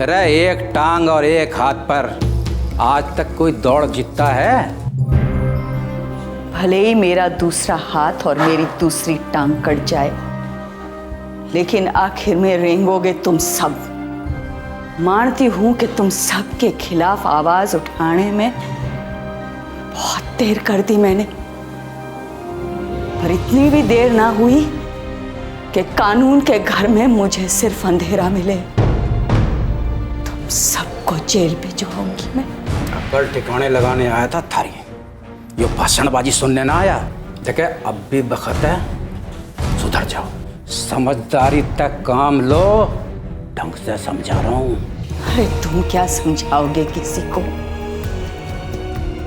S21: अरे एक टांग और एक हाथ पर आज तक कोई दौड़ जीतता है?
S24: भले ही मेरा दूसरा हाथ और मेरी दूसरी टांग कट जाए,
S12: लेकिन आखिर में रेंगोगे तुम सब। मानती हूं कि तुम सबके खिलाफ आवाज उठाने में बहुत देर कर दी मैंने, पर इतनी भी देर ना हुई कि कानून के घर में मुझे सिर्फ अंधेरा मिले। तुम सबको जेल भिजवाऊंगी मैं।
S21: कल ठिकाने लगाने आया था थारी, ये भाषणबाजी सुनने ना आया। देखे अब भी वक्त है, सुधर जाओ, समझदारी तक काम लो, ढंग से समझा रहा हूं।
S12: अरे तुम क्या समझाओगे किसी को?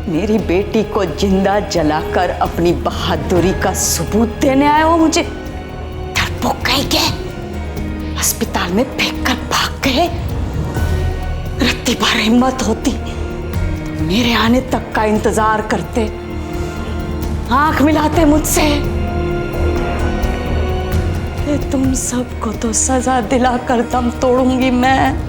S12: मेरी बेटी को जिंदा जलाकर अपनी बहादुरी का सबूत देने आए हो मुझे? डरपोक कहीं के अस्पताल में फेंक कर भाग गए। रत्ती भर हिम्मत होती तो मेरे आने तक का इंतजार करते, आंख मिलाते मुझसे। तुम सबको तो सजा दिलाकर दम तोड़ूंगी मैं।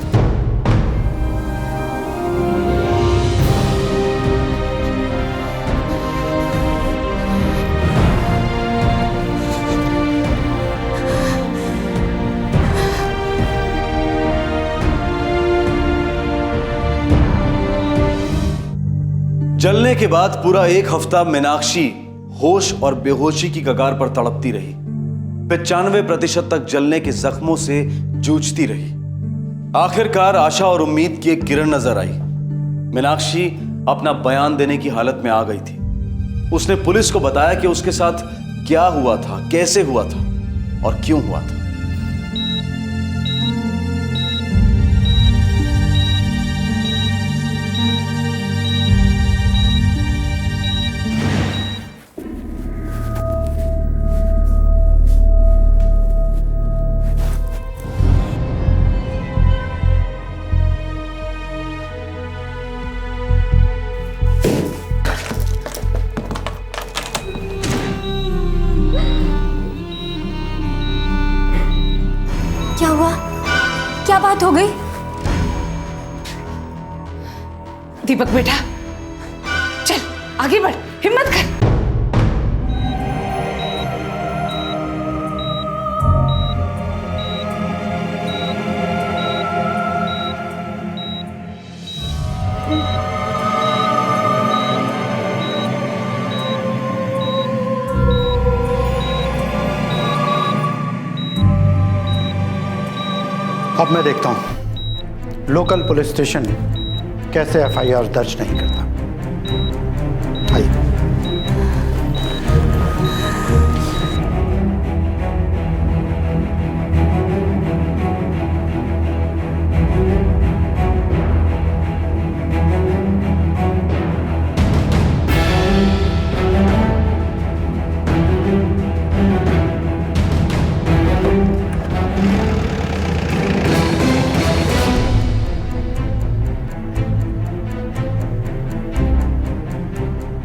S6: जलने के बाद पूरा एक हफ्ता मीनाक्षी होश और बेहोशी की कगार पर तड़पती रही। 95% तक जलने के जख्मों से जूझती रही। आखिरकार आशा और उम्मीद की एक किरण नजर आई। मीनाक्षी अपना बयान देने की हालत में आ गई थी। उसने पुलिस को बताया कि उसके साथ क्या हुआ था, कैसे हुआ था और क्यों हुआ था।
S18: क्या हुआ? क्या बात हो गई?
S20: दीपक बेटा, चल आगे बढ़, हिम्मत कर।
S15: अब मैं देखता हूं लोकल पुलिस स्टेशन कैसे एफआईआर दर्ज नहीं करता। आइए।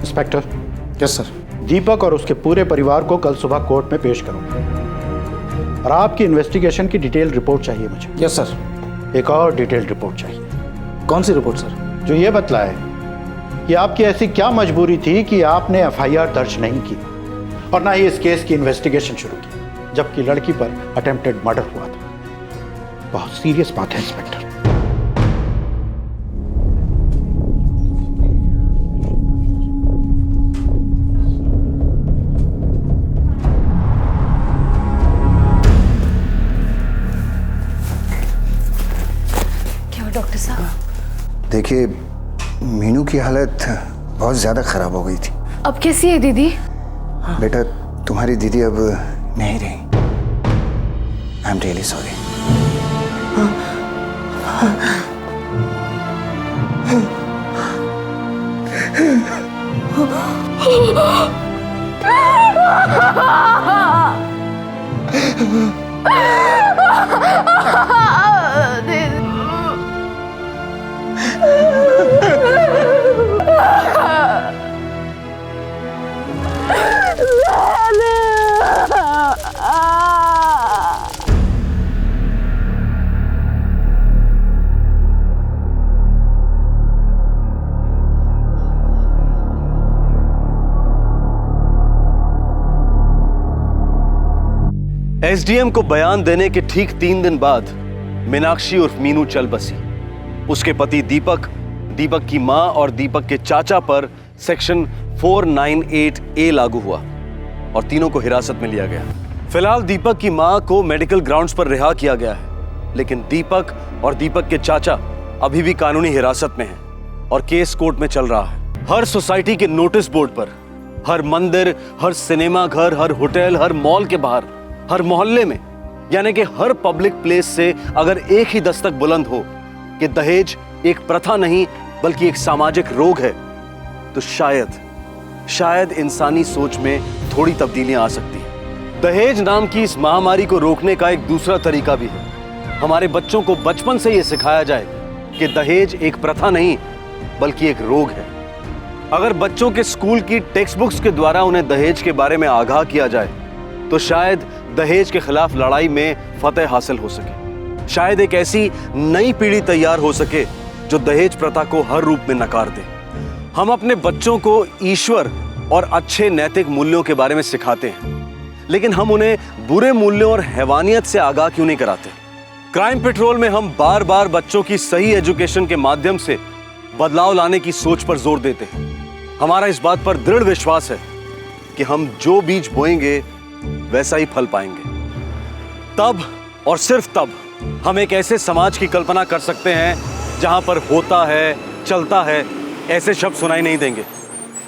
S15: इंस्पेक्टर।
S22: Yes sir.
S15: दीपक और उसके पूरे परिवार को कल सुबह कोर्ट में पेश करूंगा और आपकी इन्वेस्टिगेशन की डिटेल रिपोर्ट चाहिए मुझे।
S22: Yes sir.
S15: एक और डिटेल रिपोर्ट चाहिए।
S22: कौन सी रिपोर्ट सर?
S15: जो ये बतलाए कि आपकी ऐसी क्या मजबूरी थी कि आपने एफआईआर दर्ज नहीं की और ना ही इस केस की इन्वेस्टिगेशन शुरू की, जबकि लड़की पर अटेम्प्टेड मर्डर हुआ था। बहुत सीरियस बात है इंस्पेक्टर।
S12: डॉक्टर साहब?
S23: देखिए, मीनू की हालत बहुत ज़्यादा ख़राब हो गई थी।
S18: अब कैसी है दीदी?
S23: बेटा, तुम्हारी दीदी अब नहीं रही। I am really sorry.
S6: SDM को बयान देने के ठीक 3 दिन बाद मीनाक्षी उर्फ मीनू चल बसी। उसके पति दीपक, दीपक की मां और दीपक के चाचा पर सेक्शन 498A लागू हुआ और तीनों को हिरासत में लिया गया। फिलहाल दीपक की मां को मेडिकल ग्राउंड्स पर रिहा किया गया है, लेकिन दीपक और दीपक के चाचा अभी भी कानूनी हिरासत में हैं और केस कोर्ट में चल रहा है। हर सोसाइटी के नोटिस बोर्ड पर, हर मंदिर, हर सिनेमा घर, हर होटल, हर मॉल के बाहर, हर मोहल्ले में, यानी कि हर पब्लिक प्लेस से अगर एक ही दस्तक बुलंद हो कि दहेज एक प्रथा नहीं बल्कि एक सामाजिक रोग है, तो शायद इंसानी सोच में थोड़ी तब्दीलियां आ सकती हैं। दहेज नाम की इस महामारी को रोकने का एक दूसरा तरीका भी है। हमारे बच्चों को बचपन से यह सिखाया जाए कि दहेज एक प्रथा नहीं बल्कि एक रोग है। अगर बच्चों के स्कूल की टेक्स्ट बुक्स के द्वारा उन्हें दहेज के बारे में आगाह किया जाए तो शायद दहेज के खिलाफ लड़ाई में फतेह हासिल हो सके। शायद एक ऐसी नई पीढ़ी तैयार हो सके जो दहेज प्रथा को हर रूप में नकार दे। हम अपने बच्चों को ईश्वर और अच्छे नैतिक मूल्यों के बारे में सिखाते हैं, लेकिन हम उन्हें बुरे मूल्यों और हैवानियत से आगाह क्यों नहीं कराते? क्राइम पेट्रोल में हम बार बार बच्चों की सही एजुकेशन के माध्यम से बदलाव लाने की सोच पर जोर देते हैं। हमारा इस बात पर दृढ़ विश्वास है कि हम जो बीज बोएंगे वैसा ही फल पाएंगे। तब और सिर्फ तब हम एक ऐसे समाज की कल्पना कर सकते हैं जहां पर होता है, चलता है ऐसे शब्द सुनाई नहीं देंगे।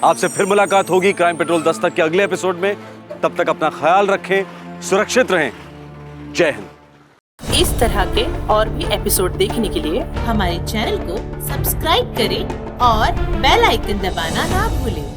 S6: आपसे फिर मुलाकात होगी क्राइम पेट्रोल दस्तक के अगले एपिसोड में। तब तक अपना ख्याल रखें, सुरक्षित रहें। जय हिंद।
S2: इस तरह के और भी एपिसोड देखने के लिए हमारे चैनल को सब्सक्राइब करें और बेल आइकन दबाना ना भूलें।